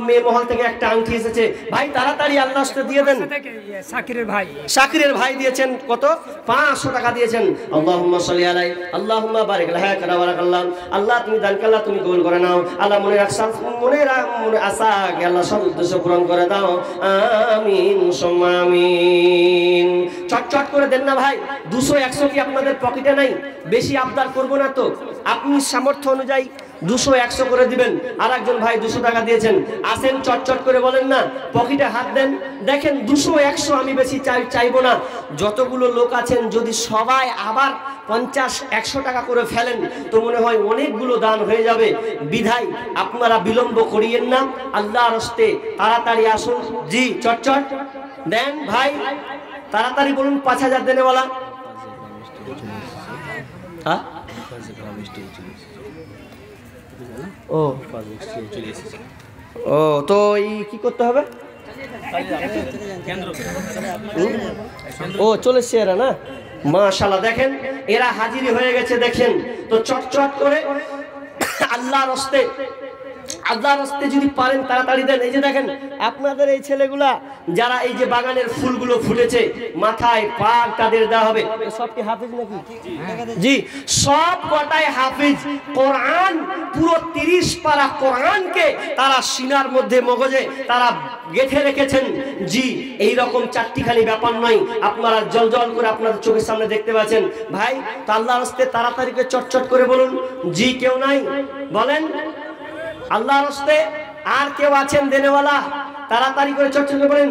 মেয়ে মহল থেকে একটা আংটি এসেছে, ভাই তাড়াতাড়ি আল্লাহর হস্তে দিয়ে দেন। শাকিরের ভাই দিয়েছেন কত? 500 টাকা দিয়েছেন। আল্লাহুম্মা সাল্লি আলাইহি আল্লাহুম্মা বারিক লাহা কারা বারাকাল্লাহ। আল্লাহ তুমি দান করলা, তুমি কবুল করে নাও। আল্লাহ মনে আশা আল্লাহ সব উদ্দেশ্য পূরণ করে দাও, আমিন সুম্মা আমিন। চটচট করে দেন না ভাই। 200-100 কি আপনাদের পকেটে নাই? বেশি আবদার করবো না তো, আপনি সামর্থ্য অনুযায়ী 200-100 করে দিবেন। আর একজন ভাই 200 টাকা দিয়েছেন, আসেন চটচট করে বলেন না, পকেটে হাত দেন। দেখেন 200-100 আমি বেশি চাইবো না। যতগুলো লোক আছেন যদি সবাই আবার 50-100 টাকা করে ফেলেন তো মনে হয় অনেকগুলো দান হয়ে যাবে। বিধায় আপনারা বিলম্ব করিয়েন না, আল্লাহর হস্তে তাড়াতাড়ি আসুন। জি, চটচট দেন ভাই, তাড়াতাড়ি বলুন। 5,000 দেনেওয়ালা? হ্যাঁ, ও তো এই কি করতে হবে? ও চলে এসছে এরা, না মাশাআল্লাহ। দেখেন এরা হাজিরি হয়ে গেছে, দেখেন তো চটচট করে আল্লাহর হস্তে যদি পারেন তাড়াতাড়ি দেন। এই যে দেখেন আপনাদের এই ছেলেগুলা যারা এই যে বাগানের ফুলগুলো ফুটেছে মাথায় পাক তাদের দেওয়া হবে। সব কি হাফেজ নাকি? জি, সব কটাই হাফেজ। কোরআন পুরো 30 পারা কোরআনকে তারা সিনার মধ্যে মগজে তারা গেঁথে রেখেছেন। জি, এই রকম চারটিখানি ব্যাপার নয়, আপনারা জল করে আপনাদের চোখের সামনে দেখতে পাচ্ছেন। ভাই তো আল্লাহর হস্তে তাড়াতাড়ি করে চটচট করে বলুন। জি, কেউ নাই বলেন আল্লাহর হস্তে? আর কেউ আছেন দেনেওয়ালা? তাড়াতাড়ি করে চটচট করে বলেন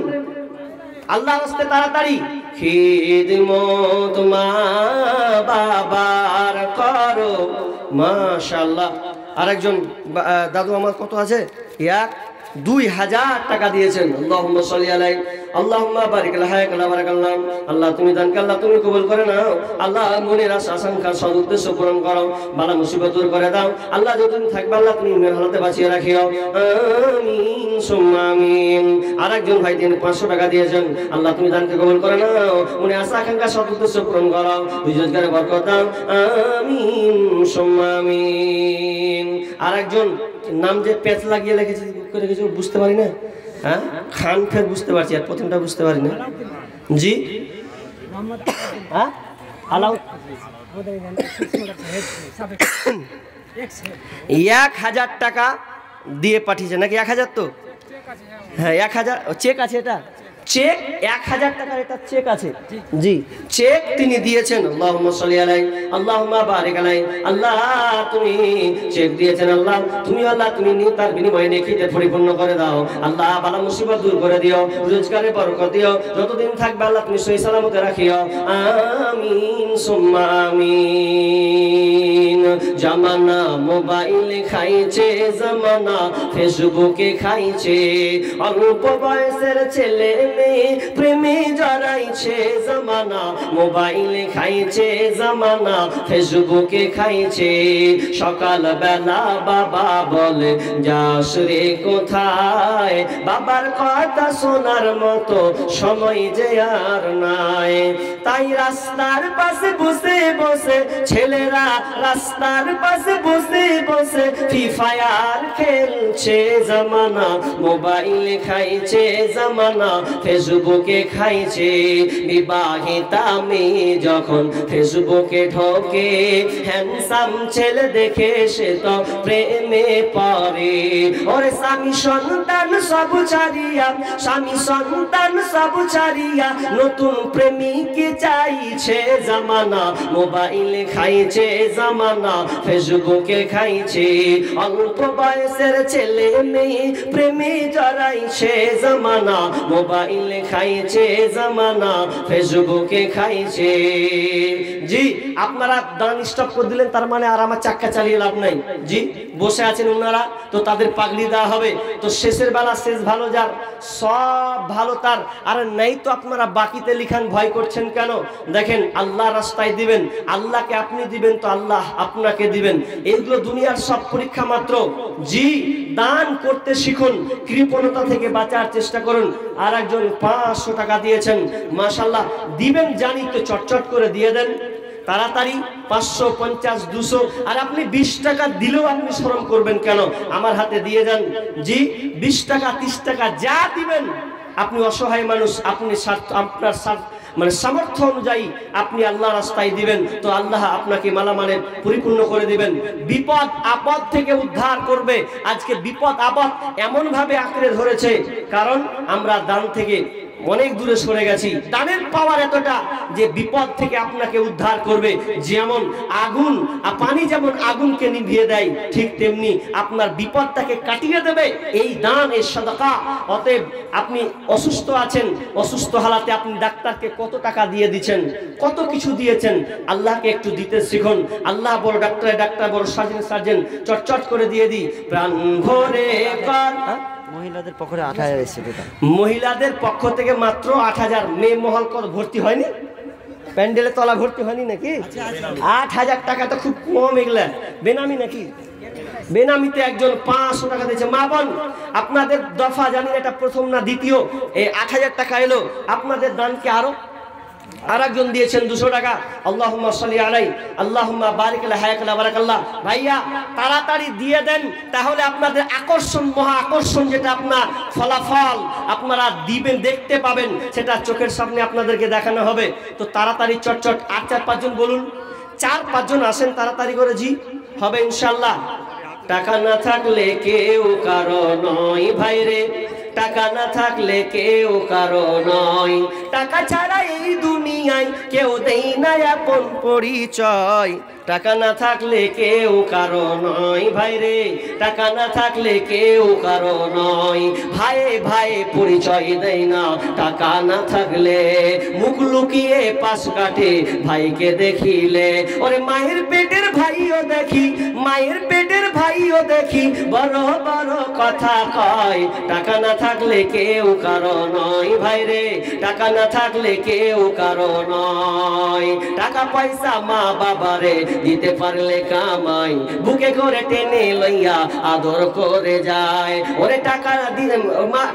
আল্লাহর হস্তে তাড়াতাড়ি। খিদমত মা বাবার করো, মাশাআল্লাহ। আরেকজন দাদু আমার কত আছে? 2,000 টাকা দিয়েছেন। আল্লাহুম্মা সাল্লি আলাইহি আল্লাহুম্মা বারিক লাহা কালা বারাকাল্লাহ। আল্লাহ তুমি দান করলা, তুমি কবুল করে নাও। আল্লাহ মনের আশা আকাঙ্ক্ষা সদ উদ্দেশ্য পূরণ করো, বালা মুসিবত দূর করে দাও। আল্লাহ যতদিন থাকবে আল্লাহ তুমি মেহনতে বাঁচিয়ে রাখিও, আমিন সুম্মা আমিন। আরেকজন ভাই 500 টাকা দিয়েছেন। আল্লাহ তুমি দানকে কবুল করে নাও, মনে আশা আকাঙ্ক্ষা সদ উদ্দেশ্য পূরণ করো, রোজগারে বরকত দাও, আমিন সুম্মা আমিন। আরেকজন নাম যে পেঁচ লাগিয়ে রেখেছে বুঝতে পারি না, হ্যাঁ খান ফের বুঝতে পারছি, আর প্রথমটা বুঝতে পারি না। জি, হ্যাঁ 1,000 টাকা দিয়ে পাঠিয়েছে নাকি? 1,000 তো, হ্যাঁ 1,000 চেক আছে, এটা চেক 1,000 টাকার এটা চেক আছে। জি, চেক তিনি দিয়েছেন। আল্লাহুম্মা সাল্লি আলাইহি আল্লাহুম্মা বারিক আলাইহি। আল্লাহ তুমি চেক দিয়েছেন, আল্লাহ তুমি তার বিনিময়ে নেকিতে পরিপূর্ণ করে দাও। আল্লাহ বালা মুসিবত দূর করে দিও, রোজগারে বরকত দিও, যতদিন থাকবে আল্লাহ তুমি সহি সালামতে রাখিও, আমিন সুম্মা আমিন। জামানা মোবাইল খাইছে জামানা ফেসবুকে খাইছে অল্প বয়সের ছেলে মেয়ে প্রেমে জড়াইছে জামানা মোবাইল খাইছে জামানা ফেসবুকে খাইছে সকাল বেলা বাবা বলে যাস রে কোথায় বাবার কথা শোনার মতো সময় যে আর নাই তাই রাস্তার পাশে বসে বসে ছেলেরা রাস্তার পাশে বসে বসে ফ্রি ফায়ার খেলছে জামানা মোবাইল খাইছে জামানা ফেসবুকে খাইছে বিবাহিতা মেয়ে যখন ফেসবুকে ঢোকে হ্যান্ডসাম ছেলে দেখে সে তো প্রেমে পড়ে ওরে স্বামী সন্তান সব ছাড়িয়া স্বামী সন্তান সব ছাড়িয়া নতুন প্রেমিকে চাইছে জামানা মোবাইল খাইছে জামানা ফেসবুকে খাইছে অল্প বয়সের ছেলে মেয়ে প্রেমে জড়াইছে জামানা মোবাইল খাইছে জামানা ফেসবুকে খাইছে জি আপনারা দান স্টপ করে দিলেন তার মানে আর আমার চাক্কা চালিয়ে লাভ নাই জি বসে আছেন ওনারা তো তাদের পাগড়ি দেওয়া হবে তো শেষের বেলা শেষ ভালো যার সব ভালো তার আর নাই তো আপনারা বাকিতে লিখান ভয় করছেন কেন দেখেন আল্লাহ রাস্তায় দিবেন আল্লাহকে আপনি দিবেন তো আল্লাহ আপনাকে দিবেন এইগুলো দুনিয়ার সব পরীক্ষা মাত্র জি দান করতে শিখুন কৃপণতা থেকে বাঁচার চেষ্টা করুন আর একজন 500 টাকা দিয়েছেন মাশাআল্লাহ দিবেন জানি তো চটচট করে দিয়ে দেন তাড়াতাড়ি 550 200 আর আপনি 20 টাকা দিলেও আপনি শরম করবেন কেন আমার হাতে দিয়ে যান জি 20 টাকা 30 টাকা যা দিবেন আপনি অসহায় মানুষ আপনি আপনার মানে সামর্থ্য অনুযায়ী আপনি আল্লাহ রাস্তায় দিবেন তো আল্লাহ আপনাকে মালামালে পরিপূর্ণ করে দিবেন বিপদ আপদ থেকে উদ্ধার করবে আজকে বিপদ আপদ এমন ভাবে আঁকড়ে ধরেছে কারণ আমরা দান থেকে অনেক দূরে সরে গেছি দানের পাওয়ার এতটা যে বিপদ থেকে আপনাকে উদ্ধার করবে যেমন আগুন আর পানি যেমন আগুনকে নিভিয়ে দেয় ঠিক তেমনি আপনার বিপদটাকে কাটিয়ে দেবে এই দান এই সাদাকা অতএব আপনি অসুস্থ আছেন অসুস্থ হালাতে আপনি ডাক্তারকে কত টাকা দিয়ে দিয়েছেন কত কিছু দিয়েছেন আল্লাহকে একটু দিতে শিখুন আল্লাহ বড় ডাক্তার বড় সার্জন চটচট করে দিয়ে দিই প্রাণ ভরে কর মহিলাদের পক্ষে 8000 এসেছে টাকা মহিলাদের পক্ষ থেকে মাত্র 8000 মেয়ে মহল কত ভর্তি হয়নি প্যান্ডেলে তলা ভর্তি হয়নি নাকি 8000 টাকা তো খুব কম এগুলা বেনামি নাকি বেনামিতে একজন 500 টাকা দিয়েছে মা বোন আপনাদের দফা জানেন এটা প্রথম না দ্বিতীয় এই 8000 টাকা এলো আপনাদের দানকে আরো আরেকজন দিয়েছেন 200 টাকা আল্লাহুম্মা সাল্লি আলাই আল্লাহুম্মা বারিক লা হায়াকাল্লাহ বারাকাল্লাহ ভাইয়া তাড়াতাড়ি দিয়ে দেন তাহলে আপনাদের আকর্ষণ মহা আকর্ষণ যেটা আপনার ফলাফল আপনারা দিবেন দেখতে পাবেন সেটা চোখের সামনে আপনাদেরকে দেখানো হবে তো তাড়াতাড়ি চটচট 4-5 জন বলুন 4-5 জন আসেন তাড়াতাড়ি করে জি হবে ইনশাআল্লাহ টাকা না থাকলে কেউ কারো নয় ভাইরে টাকা না থাকলে কেউ কারো নয় টাকা ছাড়া এই দুনিয়ায় কেউ দেই না আপন পরিচয় টাকা না থাকলে কেউ কারো নয় ভাইরে টাকা না থাকলে কেউ কারো নয় ভাইয়ে ভাইয়ে পরিচয় দেয় না টাকা না থাকলে মুখ লুকিয়ে পাশ কাটে ভাইকে দেখিলে ওরে মায়ের পেটের ভাইও দেখি মায়ের পেটের ভাইও দেখি বড় বড় কথা কয় টাকা না থাকলে কেউ কারো নয় ভাইরে টাকা না থাকলে কেউ কারো নয় টাকা পয়সা মা বাবারে দিতে পারলে কামাই বুকে করে টেনে লইয়া আদর করে যায় ওরে টাকা দিলে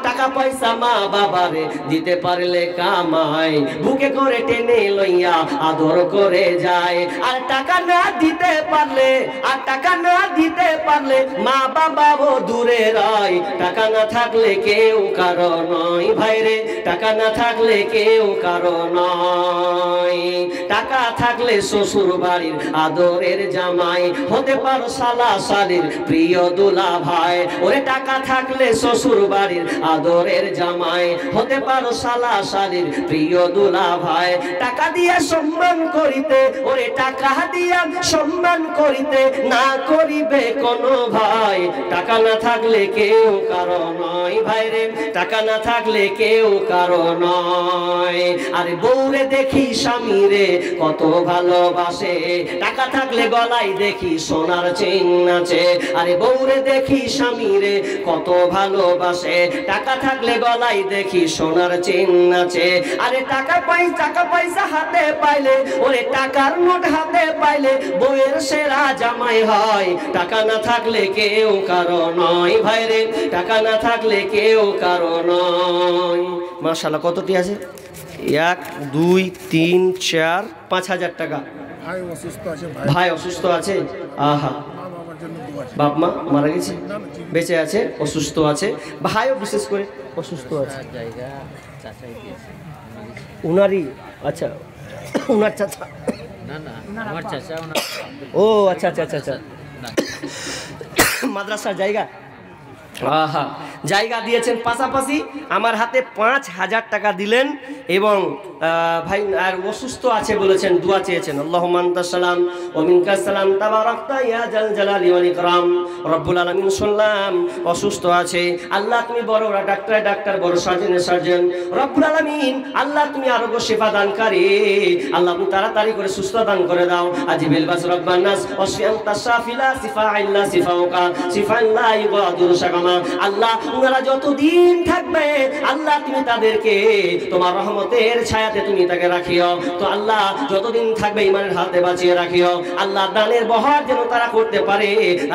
টাকা পয়সা মা বাবারে দিতে পারলে কামাই বুকে করে টেনে লইয়া আদর করে যায় আর টাকা না দিতে পারলে মা বাবাও দূরে রয় টাকা না থাকলে কেউ কারো নয় ভাইরে টাকা না থাকলে কেউ কারো নয় টাকা থাকলে শ্বশুর বাড়ির আদরের জামাই হতে পারো শালা শালীর প্রিয় দুলা ভাই ওরে টাকা থাকলে শ্বশুর বাড়ির আদরের জামাই হতে পারো শালা শালীর প্রিয় দুলা ভাই টাকা দিয়ে সম্মান করিতে ওরে টাকা দিয়া সম্মান করিতে না করিবে কোনো ভাই টাকা না থাকলে কেউ কারো নয় ভাইরে, টাকা না থাকলে কেউ কারো নয়। আরে বউরে দেখি স্বামীরে কত ভালোবাসে, টাকা থাকলে গলায় দেখি সোনার চেইন আছে। আরে বউরে দেখি স্বামীরে কত ভালোবাসে, টাকা থাকলে গলায় দেখি সোনার চেইন আছে। আরে টাকা পয়সা হাতে পাইলে, ওরে টাকার নোট হাতে পাইলে বউয়ের সেরা জামাই হয়। টাকা না থাকলে কেউ কারো নয় ভাইরে, টাকা না থাকলে কেউ কারো নয়। মাশাআল্লাহ, কতটি আছে? 1 2 3 4 5,000 টাকা। ভাই অসুস্থ আছে, ভাই অসুস্থ আছে। আহা, বাপ মা মারা গেছে, বেঁচে আছে, অসুস্থ আছে। ভাইও বিশেষ করে অসুস্থ আছে। উনারই? আচ্ছা, উনার চাচা? ও আচ্ছা আচ্ছা আচ্ছা আচ্ছা, মাদ্রাসার জায়গা। আহা, জায়গা দিয়েছেন, পাশাপাশি আমার হাতে 5,000 টাকা দিলেন। এবং ভাই আর অসুস্থ আছে বলেছেন, দোয়া চেয়েছেন। আল্লাহুম্মা আনতাস সালাম ওয়া মিনকাস সালাম তাবারাকতা ইয়া জাল জালালি ওয়াল ইকরাম। রব্বুল আলামিন শুনলাম অসুস্থ আছে, আল্লাহ তুমি বড় ডাক্তার, বড় সার্জন। রব্বুল আলামিন আল্লাহ তুমি আরোগ্য শিফা দানকারী, আল্লাহ তুমি তাড়াতাড়ি করে সুস্থ দান করে দাও। আজিবিল বাস রব্বান নাস ওয়াশফিআন তাশাফিলা শিফা ইল্লা শিফাউকা শিফা লা ইগাদিরু সাকামা। আল্লাহ উনারা যতদিন থাকবে আল্লাহ তুমি তাদেরকে তোমার রহমতের ছায়াতে তুমি তাকে রাখিও। তো আল্লাহ যতদিন থাকবে ইমানের হাতে বাঁচিয়ে রাখিও। আল্লাহ দানের বহর যেন তারা করতে পারে,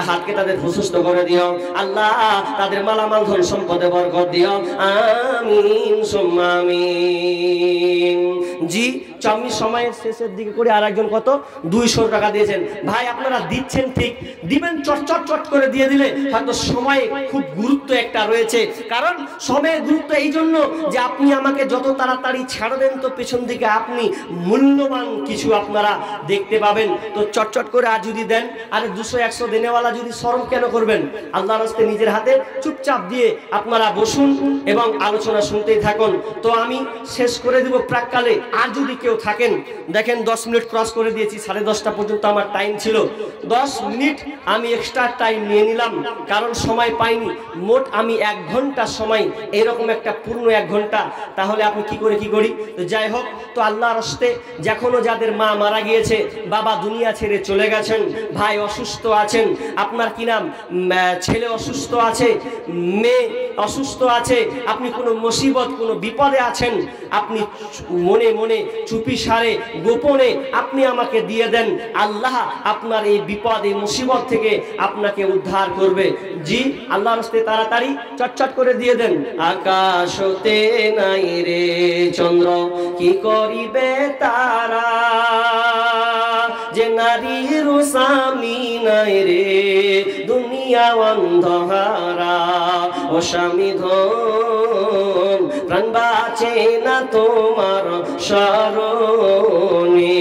হাতকে তাদের সুস্থ করে দিও। আল্লাহ তাদের মালামাল ধন সম্পদে বরকত দিও। আমিন সুম্মা আমিন। জি, আমি সময়ের শেষের দিকে করে আর একজন কত 200 টাকা দিয়েছেন। ভাই আপনারা দিচ্ছেন ঠিক, দিবেন চট করে দিয়ে দিলে হয়তো সময় খুব গুরুত্ব একটা রয়েছে। কারণ সময়ের গুরুত্ব এই জন্য যে আপনি আমাকে যত তাড়াতাড়ি ছাড়বেন তো পেছন দিকে আপনি মূল্যবান কিছু আপনারা দেখতে পাবেন। তো চট করে আর যদি দেন, আর 200-100 দেনেওয়ালা যদি শরম কেন করবেন? আল্লাহর রাস্তায় নিজের হাতে চুপচাপ দিয়ে আপনারা বসুন এবং আলোচনা শুনতেই থাকুন। তো আমি শেষ করে দিব প্রাককালে। আর যদি কেউ থাকেন, দেখেন 10 মিনিট ক্রস করে দিয়েছি, 10:30 পর্যন্ত আমার টাইম ছিল। 10 মিনিট আমি এক্সট্রা টাইম নিয়ে নিলাম, কারণ সময় পাইনি। মোট আমি 1 ঘন্টা সময়, এরকম একটা পূর্ণ 1 ঘন্টা। তাহলে আপনি কি করি? তো যাই হোক, তো আল্লাহর রাস্তায় যখনও যাদের মা মারা গিয়েছে, বাবা দুনিয়া ছেড়ে চলে গেছেন, ভাই অসুস্থ আছেন, আপনার কি নাম, ছেলে অসুস্থ আছে, মেয়ে অসুস্থ আছে, আপনি কোনো মুসিবত কোনো বিপদে আছেন, আপনি মনে চুপি সারে গোপনে আপনি আমাকে দিয়ে দেন। আল্লাহ আপনার এই বিপদ এই মুসিবত থেকে আপনাকে উদ্ধার করবে। জি, আল্লাহর রাস্তায় তাড়াতাড়ি চট করে দিয়ে দেন। আকাশ হতে নাই রে চন্দ্র, কি করিবে তারা, যে নারীর স্বামী নাই রে দুনিয়া অন্ধহারা। ও স্বামী ধন প্রাণ বাঁচে না তোমার শরণে,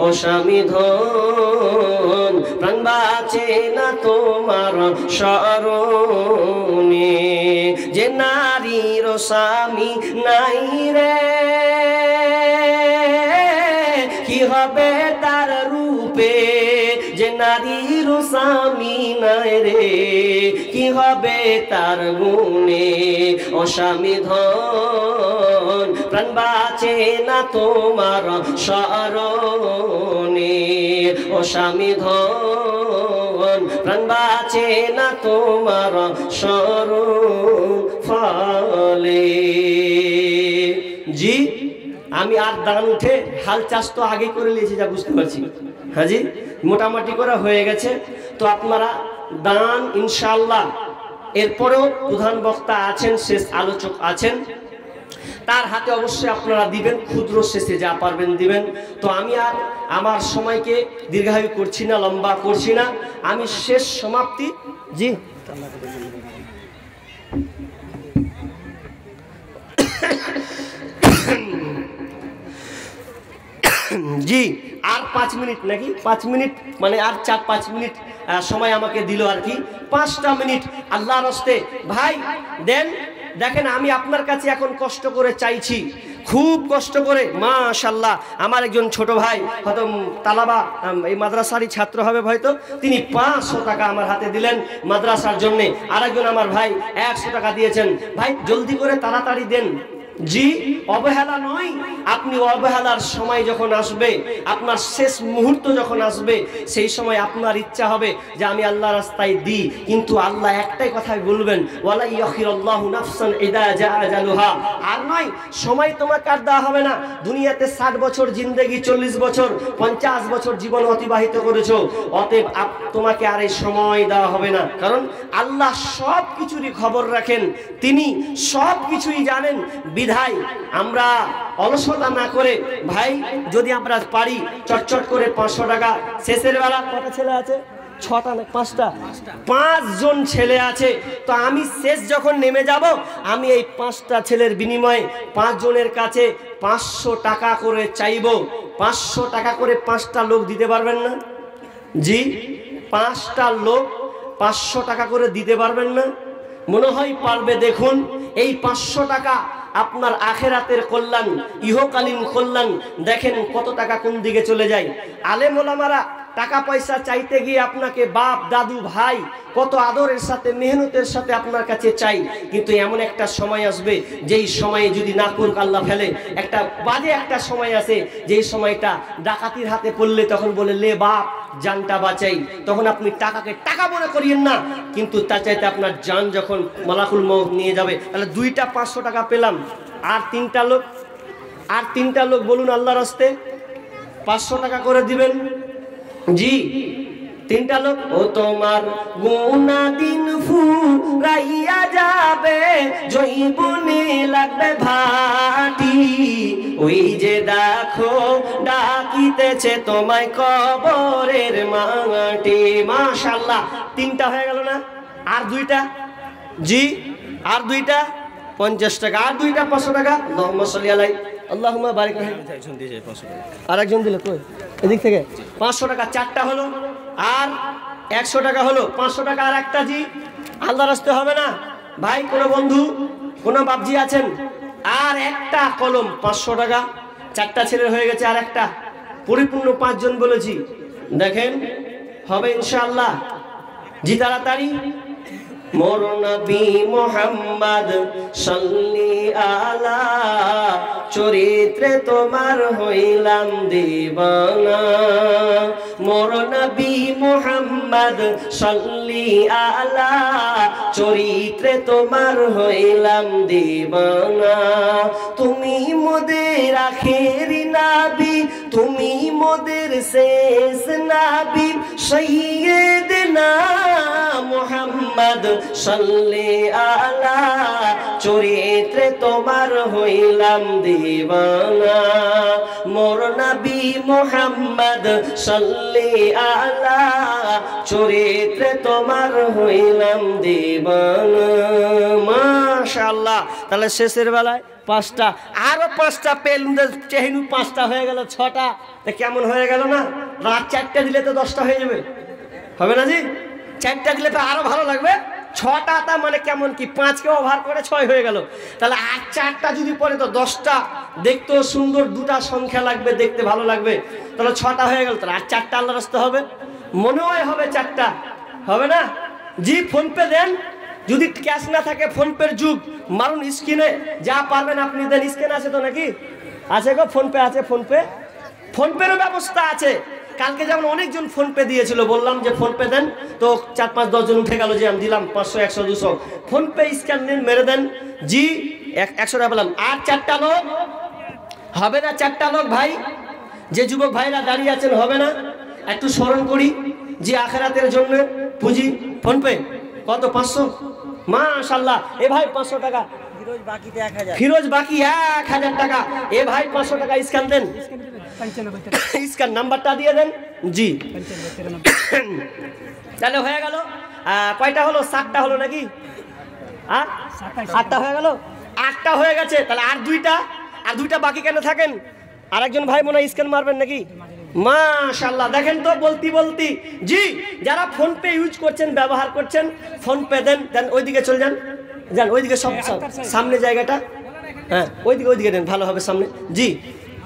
ও স্বামী ধন প্রাণ বাঁচে না তোমার শরণে। যে নারীর স্বামী নাই রে, কি হবে তার রূপে? যে নারীর স্বামী নাই রে, কি হবে তার গুণে? ও স্বামী ধন প্রাণ বাঁচে না তোমার শরণে, ও স্বামী ধন প্রাণ বাঁচে না তোমার শরণ ফলে। জি, আমি আর দান উঠে হাল চাষ তো আগে করে নিয়েছি, যা বুঝতে পারছি। হ্যাঁ জি, মোটামুটি করে হয়ে গেছে। তো আপনারা দান ইনশাআল্লাহ, এরপরেও প্রধান বক্তা আছেন, শেষ আলোচক আছেন, তার হাতে অবশ্যই আপনারা দিবেন, ক্ষুদ্র শেষে যা পারবেন দিবেন। তো আমি আর আমার সময়কে দীর্ঘায়ু করছি না, লম্বা করছি না, আমি শেষ সমাপ্তি। জি, জি, আর 5 মিনিট নাকি 5 মিনিট, মানে আর 4-5 মিনিট সময় আমাকে দিল আর কি। 5টা মিনিট আল্লাহর রাস্তায় ভাই দেন, দেখেন আমি আপনার কাছে এখন কষ্ট করে চাইছি, খুব কষ্ট করে, মাশাআল্লাহ। আমার একজন ছোট ভাই হয়তো তালাবা এই মাদ্রাসারই ছাত্র হবে হয়তো, তিনি 500 টাকা আমার হাতে দিলেন মাদ্রাসার জন্য। আরেকজন আমার ভাই 100 টাকা দিয়েছেন। ভাই জলদি করে তাড়াতাড়ি দেন। জি, অবহেলা নয়, আপনি অবহেলার সময় যখন আসবে, আপনার শেষ মুহূর্ত যখন আসবে, সেই সময় আপনার ইচ্ছা হবে যে আমি আল্লাহ রাস্তায় দিই, কিন্তু আল্লাহ একটাই কথাই বলবেন, ওয়ালা ইয়াখিরুল্লাহু নাফসান ইযা জা আজালুহা। আর নয়, সময় তোমাকে আর দেওয়া হবে না। দুনিয়াতে 60 বছর জিন্দেগি, 40 বছর, 50 বছর জীবন অতিবাহিত করেছো, অতএব তোমাকে আর এই সময় দেওয়া হবে না। কারণ আল্লাহ সব কিছুরই খবর রাখেন, তিনি সব কিছুই জানেন। বিধায় আমরা অলসতা না করে, ভাই যদি আমরা পারি চটচট করে 500 টাকা, শেষের বেলা কত ছেলে আছে? 6টা না 5টা? 5 জন ছেলে আছে। তো আমি শেষ যখন নেমে যাব, আমি এই 5টা ছেলের বিনিময়ে 5 জনের কাছে 500 টাকা করে চাইব। 500 টাকা করে 5টা লোক দিতে পারবেন না? জি, 5টা লোক 500 টাকা করে দিতে পারবেন না? মনে হয় পারবে। দেখুন এই 500 টাকা আপনার আখেরাতের কল্যাণ, ইহকালীন কল্যাণ, দেখেন কত টাকা কোন দিকে চলে যায়। আলেম ওলামারা টাকা পয়সা চাইতে গিয়ে আপনাকে বাপ দাদু ভাই কত আদরের সাথে মেহনতের সাথে আপনার কাছে চাই, কিন্তু এমন একটা সময় আসবে যেই সময়ে যদি না করুক আল্লাহ ফেলে, একটা বাজে একটা সময় আসে যেই সময়টা ডাকাতির হাতে পড়লে তখন বলে লে বাপ জানটা বাঁচাই, তখন আপনি টাকাকে টাকা মনে করিয়েন না, কিন্তু তার চাইতে আপনার জান যখন মালাকুল মউত নিয়ে যাবে, তাহলে 2টা 500 টাকা পেলাম। আর 3টা লোক বলুন আল্লাহর রাস্তে 500 টাকা করে দিবেন। জি, 3টা লোক। ও তোমার গুনাহ দিন ফুরাইয়া যাবে, জৈবনে লাগবে ভাটি, ওই যে দেখো ডাকিতেছে তোমায় কবরের মাটি। মাশাআল্লাহ, 3টা হয়ে গেল না? আর 2টা? জি, আর 2টা 50 টাকা, আর 2টা 500 টাকা। আল্লাহুম্মা সাল্লি আলাই আল্লাহুম্মা বারিক। আর একজন দিল কই? এদিক থেকে 500 টাকা 4টা হলো, আর 100 টাকা হলো। 500 টাকা আর একটা। জি, আল্লাহর রাস্তে হবে না ভাই? কোনো বন্ধু, কোনো বাপজি আছেন? আর একটা কলম 500 টাকা, 4টা ছেলের হয়ে গেছে, আর একটা পরিপূর্ণ 5 জন বলেছি। দেখেন হবে ইনশাআল্লাহ। জি, তাড়াতাড়ি। মোর নবী মুহাম্মদ সাল্লি আলা, চরিত্রে তোমার হইলাম দিবানা। মোর নবী মুহাম্মদ সাল্লি আলা, চরিত্রে তোমার হইলাম দিবানা। তুমি মোদের আখেরি নবী, তুমি মোদের শেষ নবী, সাইয়্যিদনা মুহাম্মদ সাল্লি আলা, চরিত্রে তোমার হইলাম দিবানা। মোর নবী মুহাম্মদ সাল্লি আলা, চরিত্রে তোমার হইলাম দিবানা। মাশাআল্লাহ। তাহলে শেষের বেলায় 5টা, আরো 5টা পেলুন, চেহিনু 5টা হয়ে গেল, 6টা। কেমন হয়ে গেল না? রাত 4টে দিলে তো 10টা হয়ে যাবে, হবে না জি? 4টা দিলে তো আরো ভালো লাগবে। 6টা তা মানে কেমন কি, 5কে ওভার করে 6 হয়ে গেল। তাহলে আর 4টা যদি পড়ে তো 10টা, দেখতেও সুন্দর, 2টা সংখ্যা লাগবে, দেখতে ভালো লাগবে। তাহলে 6টা হয়ে গেল, তাহলে আর 4টা আল্লাহর রাস্তে হবে, মনে হয় হবে 4টা, হবে না? জি, ফোন পে দেন, যদি ক্যাশ না থাকে ফোন পের যুগ, মারুন স্ক্রিনে, যা পারবেন আপনি দেন। স্ক্রিন আছে তো নাকি? আছে গো, ফোন পে আছে, ফোন পেরও ব্যবস্থা আছে। কালকে যেমন অনেকজন ফোন পে দিয়েছিল, বললাম যে ফোন পে দেন, তো 4-5-10 জন উঠে গেল যে আমি দিলাম 500 100 200। ফোন পে স্ক্যান নিন, মেরে দেন। জি, 100 টাকা পেলাম। আর 4টা লোক হবে না? 4টা লোক ভাই, যে যুবক ভাইরা দাঁড়িয়ে আছেন, হবে না? একটু স্মরণ করি যে আখেরাতের জন্য পুঁজি। ফোন পে কত? 500। মাশাআল্লাহ। এ ভাই 500 টাকা। ফিরোজ বাকি 1000 টাকা। এ ভাই 500 টাকা স্ক্যান দেন, স্ক্যান নাম্বারটা দিয়ে দেন। জি, তাহলে হয়ে গেল। কয়টা হলো? 7টা হলো নাকি? 8টা হয়ে গেল, 8টা হয়ে গেছে। তাহলে আর 2টা বাকি কেন থাকেন? আরেকজন ভাই মনে হয় স্ক্যান মারবেন নাকি? মাশাআল্লাহ। দেখেন তো, বলতি জি, যারা ফোন পে ইউজ করছেন, ব্যবহার করছেন, ফোন পে দেন, ওইদিকে চলে যান। যান ওইদিকে সব সামনে জায়গাটা, হ্যাঁ ওইদিকে নেন, ভালো হবে সামনে। জি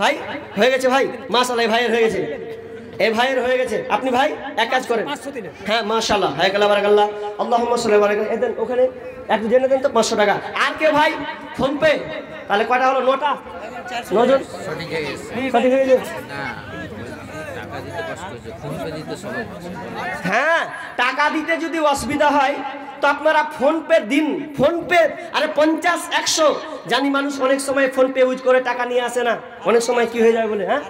ভাই হয়ে গেছে ভাই, মাশাআল্লাহ ভাইয়ের হয়ে গেছে, এই ভাইয়ের হয়ে গেছে। আপনি ভাই এক কাজ করেন, হ্যাঁ মাশাআল্লাহ, হায় কাল্লা বারাকাল্লাহ, আল্লাহুম্মা সাল্লি আলা মুহাম্মাদ। এদেন ওখানে একটু জেনে দেন তো 500 টাকা। আর কে ভাই ফোন পে? তাহলে কয়টা হলো? 9টা, 9 জন সঠিক হয়ে গেছে। হ্যাঁ টাকা দিতে যদি অসুবিধা হয় তো আপনারা ফোন পে দিন। ফোন পে আরে 50 100 জানি মানুষ অনেক সময় ফোন পে ইউজ করে টাকা নিয়ে আসে না, অনেক সময় কি হয়ে যায় বলে, হ্যাঁ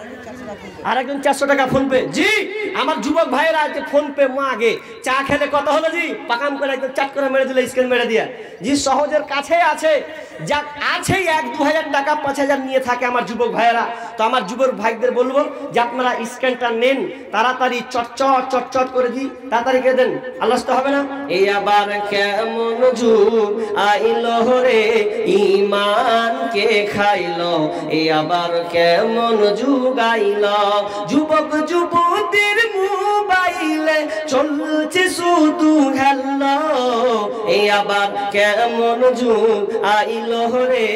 আর একজন 400 টাকা ফোন পে। জি আমার যুবক ভাইয়েরা আছে ফোন পে মা আগে চা খেলে কত হলো জি, পাকাম করে একদম চাট করে মেরে দিলে, স্ক্যান মেরে দিয়া। জি সহজের কাছে আছে, যা আছে 1-2 টাকা 5,000 নিয়ে থাকে আমার যুবক ভাইয়েরা। তো আমার যুবক ভাইদের বলবো যে আপনারা স্ক্যানটা নেন, তাড়াতাড়ি চটচট করে দিই, তাড়াতাড়ি কে দেন, আল্লাহ তো হবে না। এই আবার কেমন যুগ আইলো রে, ঈমান কে খাইলো, এই আবার কেমন যুগ আইলো, যুবক যুবতীর মোবাইলে চলছে শুধু হেল্লো, এই আবার কেমন যুগ আইলো রে,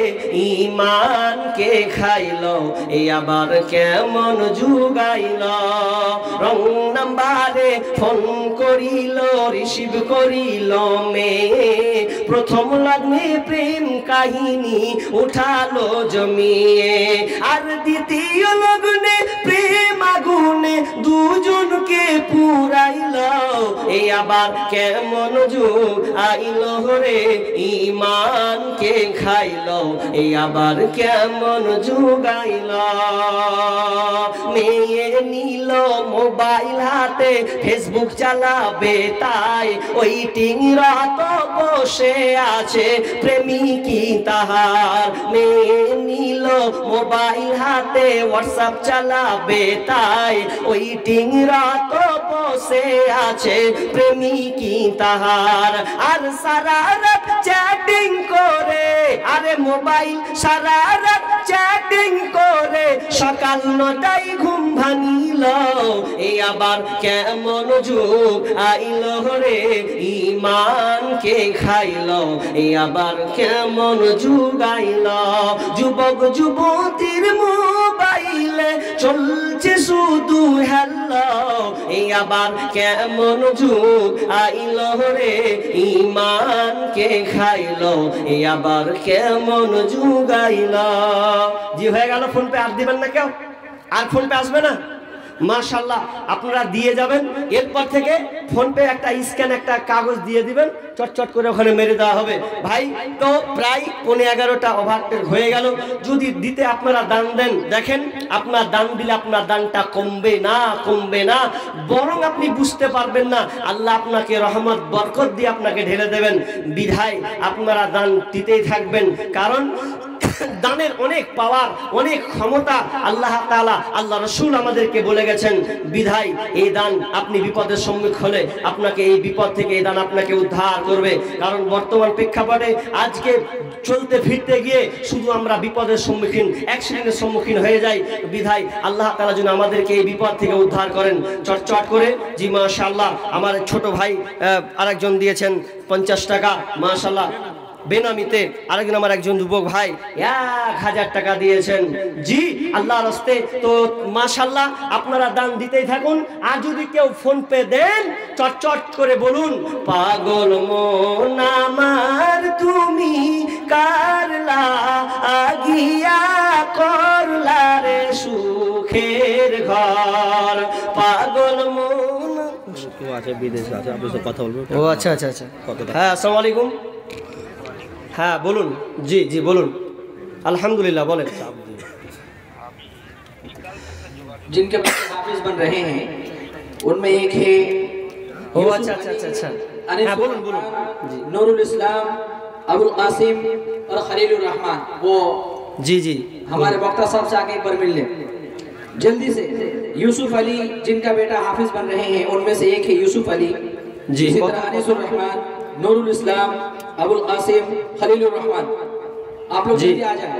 ঈমান কে খাইলো, এই আবার কেমন যুগ আইলো, রং নাম্বারে ফোন করিল রিসিভ করিল মেয়ে, প্রথম লগ্নে প্রেম কাহিনী উঠালো জমিয়ে, আর দ্বিতীয় লগ্নে প্রেম আগুনে দুজনকে পুরাইল, এই আবার কেমন যুগ আইলো রে, ঈমান কে খাইলো, এই আবার কেমন যুগ আইলো, মেয়ে নিল মোবাইল হাতে ফেসবুক চালাবে তাই, ওই টিংরাত বসে আছে প্রেমিকি তাহার, মেয়ে নিল মোবাইল হাতে হোয়াটসঅ্যাপ চালাবে তাই, ওই টিংরাত বসে আছে প্রেমিকি তাহার, আর সারা রাত চ্যাটিং করে, আরে মোবাইল সারা রাত চ্যাটিং করে সকাল 9টায় ঘুম ভাঙিল, এই আবার কেমন যুগ আইলো রে, ঈমান কে খাইলো, এই আবার কেমন যুগ আইলো, যুবক যুবতীর মোবাইলে চলছে শুধু হেল্লো, এই আবার কেমন যুগ আইলো রে, ঈমান কে খাইলো, এই আবার কেমন যুগ আইলো। জি হয়ে গেল। ফোন পে আর দিবেন না কেউ, আর ফোন পে আসবে না, মাশাআল্লাহ আপনারা দিয়ে যাবেন। এরপর থেকে ফোন পে একটা স্ক্যান একটা কাগজ দিয়ে দিবেন, চটচট করে ওখানে মেরে দেওয়া হবে। ভাই তো প্রায় 11:15 ওভারটেক হয়ে গেল। যদি দিতে আপনারা দান দেন, দেখেন আপনার দান দিলে আপনার দানটা কমবে না, বরং আপনি বুঝতে পারবেন না, আল্লাহ আপনাকে রহমত বরকত দিয়ে আপনাকে ঢেলে দেবেন। বিধায় আপনারা দান দিতেই থাকবেন, কারণ দানের অনেক পাওয়ার, অনেক ক্ষমতা আল্লাহ তাআলা, আল্লাহ রাসূল আমাদেরকে বলে গেছেন। বিধায় এই দান আপনি বিপদের সম্মুখীন হলে আপনাকে এই বিপদ থেকে এই দান আপনাকে উদ্ধার করবে। কারণ বর্তমান প্রেক্ষাপটে আজকে চলতে ফিরতে গিয়ে শুধু আমরা বিপদের সম্মুখীন, অ্যাক্সিডেন্টের সম্মুখীন হয়ে যাই। বিধায় আল্লাহ তাআলা যেন আমাদেরকে এই বিপদ থেকে উদ্ধার করেন। চটচট করে জি মাশাআল্লাহ আমার ছোট ভাই আরেকজন দিয়েছেন 50 টাকা, মাশাআল্লাহ বেনামিতে। আরেকজন আমার একজন যুবক ভাই 1000 টাকা দিয়েছেন। জি আল্লাহর রাস্তে। তো মাশাআল্লাহ আপনারা দান দিতেই থাকুন। আর যদি কেউ ফোন পে দেন চটচট করে বলুন, পাগল মন আমার তুমি কারলা আগিয়া করলা রে সুখের ঘর, পাগল মন আছে বিদেশে আছে, আপনার সাথে কথা বলবো। ও আচ্ছা, হ্যাঁ আসসালামু আলাইকুম। হ্যাঁ বলুন। জি বলুন। अल्हम्दुलिल्लाह बोले। जिनके बच्चे हाफिज बन रहे हैं उनमें एक है अच्छा हाँ, बोलूं जी नूरुल इस्लाम, अबुल कासिम और खलीलुर रहमान। वो जी हमारे वक्ता साहब से आके एक बार मिल ले जल्दी से। यूसुफ अली जिनका बेटा हाफिज बन रहे हैं उनमें से एक है यूसुफ अली जी, इसी तरह अनीसुर रहमान, नूरुल इस्लाम, अबुल कासिम, खलीलुर रहमान। आप लोग जल्दी आ जाए।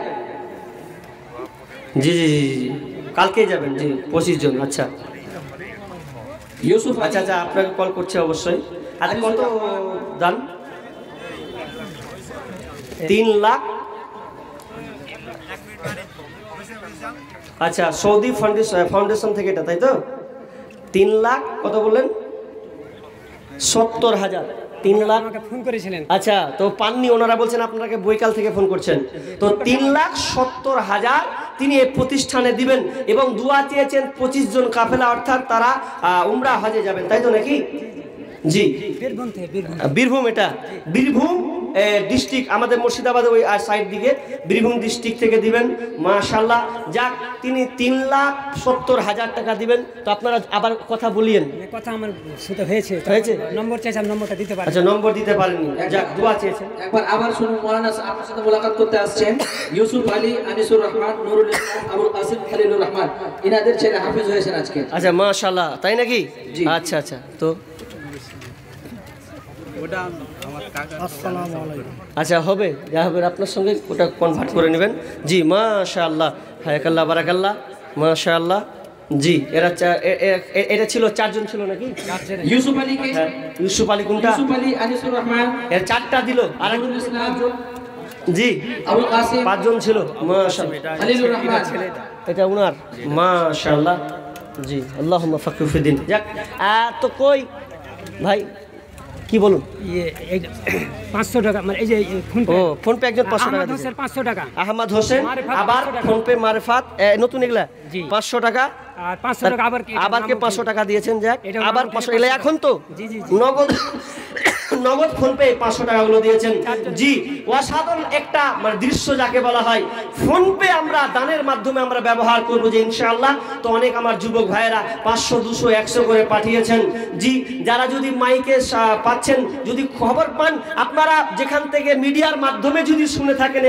जी কালকে যাবেন। জি 25 জন। আচ্ছা ইউসুফ আচ্ছা আপনাকে কল করছে অবশ্যই। আচ্ছা কত দান? 3 লাখ। আচ্ছা, সৌদি ফাউন্ডেশন থেকে এটা, তাই তো? 3 লাখ কত বললেন? 70,000। 3 লাখ আমাকে ফোন করেছিলেন। আচ্ছা, তো পাননি, ওনারা বলছেন আপনাকে বৈকাল থেকে ফোন করছেন। তো 3,70,000 তিনি এই প্রতিষ্ঠানে দিবেন এবং দোয়া চেয়েছেন 25 জন কাফেলা, অর্থাৎ তারা উমরা হজে যাবেন, তাই তো নাকি? জি, বীরভূম থেকে, বীরভূম, এটা বীরভূম ডিস্ট্রিক্ট, আমাদের মুর্শিদাবাদ ওই সাইড দিকে বীরভূম ডিস্ট্রিক্ট থেকে দিবেন। মাশাআল্লাহ, যাক, তিনি 3,70,000 টাকা দিবেন। তো আপনারা আবার কথা বলিয়েন। কথা আমার সাথে হয়েছে, নম্বর চাইছিলাম, নম্বরটা দিতে পারেন। আচ্ছা, নম্বর দিতে পারেননি, যাক, দোয়া চেয়েছেন। একবার আবার শুনুন, মৌলানা আপনার সাথে মোলাকাত করতে আসছেন ইউসুফ আলী, আনিসুর রহমান, নুরুল ইসলাম, আবুল কাসিম, খলিলুর রহমান। ইনাদের ছেলে হাফেজ হয়েছেন আজকে। আচ্ছা, মাশাআল্লাহ, তাই নাকি? জি। আচ্ছা আচ্ছা, তো আচ্ছা, হবে, যা হবে আপনার সঙ্গে ওটা কনভার্ট করে নেবেন। জি, মাশাআল্লাহ, হায়াকাল্লাহ, বারাকাল্লাহ, মাশাআল্লাহ। জি, এটা ছিল 4 জন ছিল নাকি? ইউসুফ আলী কে? হ্যাঁ, ইউসুফ আলী কোনটা? ইউসুফ আলী, আনিসুর রহমান, এর 4টা দিল, আর নুরুল ইসলাম, জি, আবুল কাসিম, 5 জন ছিল। মাশাআল্লাহ, খলিলুর রহমান। এটা উনার। মাশাআল্লাহ, জি, আল্লাহুম্মা ফাক্কিহু ফিদ্দিন। যাক, তো কই ভাই কি বলুন? 500 টাকা, মানে এই যে ও, ফোন পে একজন 500 টাকা আহমদ হোসেন 500 টাকা, আহমদ হোসেন, মারেফাত আবার 500 টাকা। ফোন পে মারেফাত নতুন এগুলা জি। 500 টাকা, আর 500 টাকা আবার কে 500 টাকা দিয়েছেন। যাক, এটা আবার নাম 500, উঠে এগুলা এখন তো জি, জি, জি। নগদ নগদ ফোন পে 500 টাকাগুলো দিয়েছেন। জি, অসাধারণ একটা মানে দৃশ্য যাকে বলা হয়। ফোন পে আমরা দানের মাধ্যমে আমরা ব্যবহার করবো যে ইনশাআল্লাহ। তো অনেক আমার যুবক ভাইয়েরা 500, 200, 100 করে পাঠিয়েছেন। জি, যারা যদি মাইকে পাচ্ছেন, যদি খবর পান, আপনারা যেখান থেকে মিডিয়ার মাধ্যমে যদি শুনে থাকেন,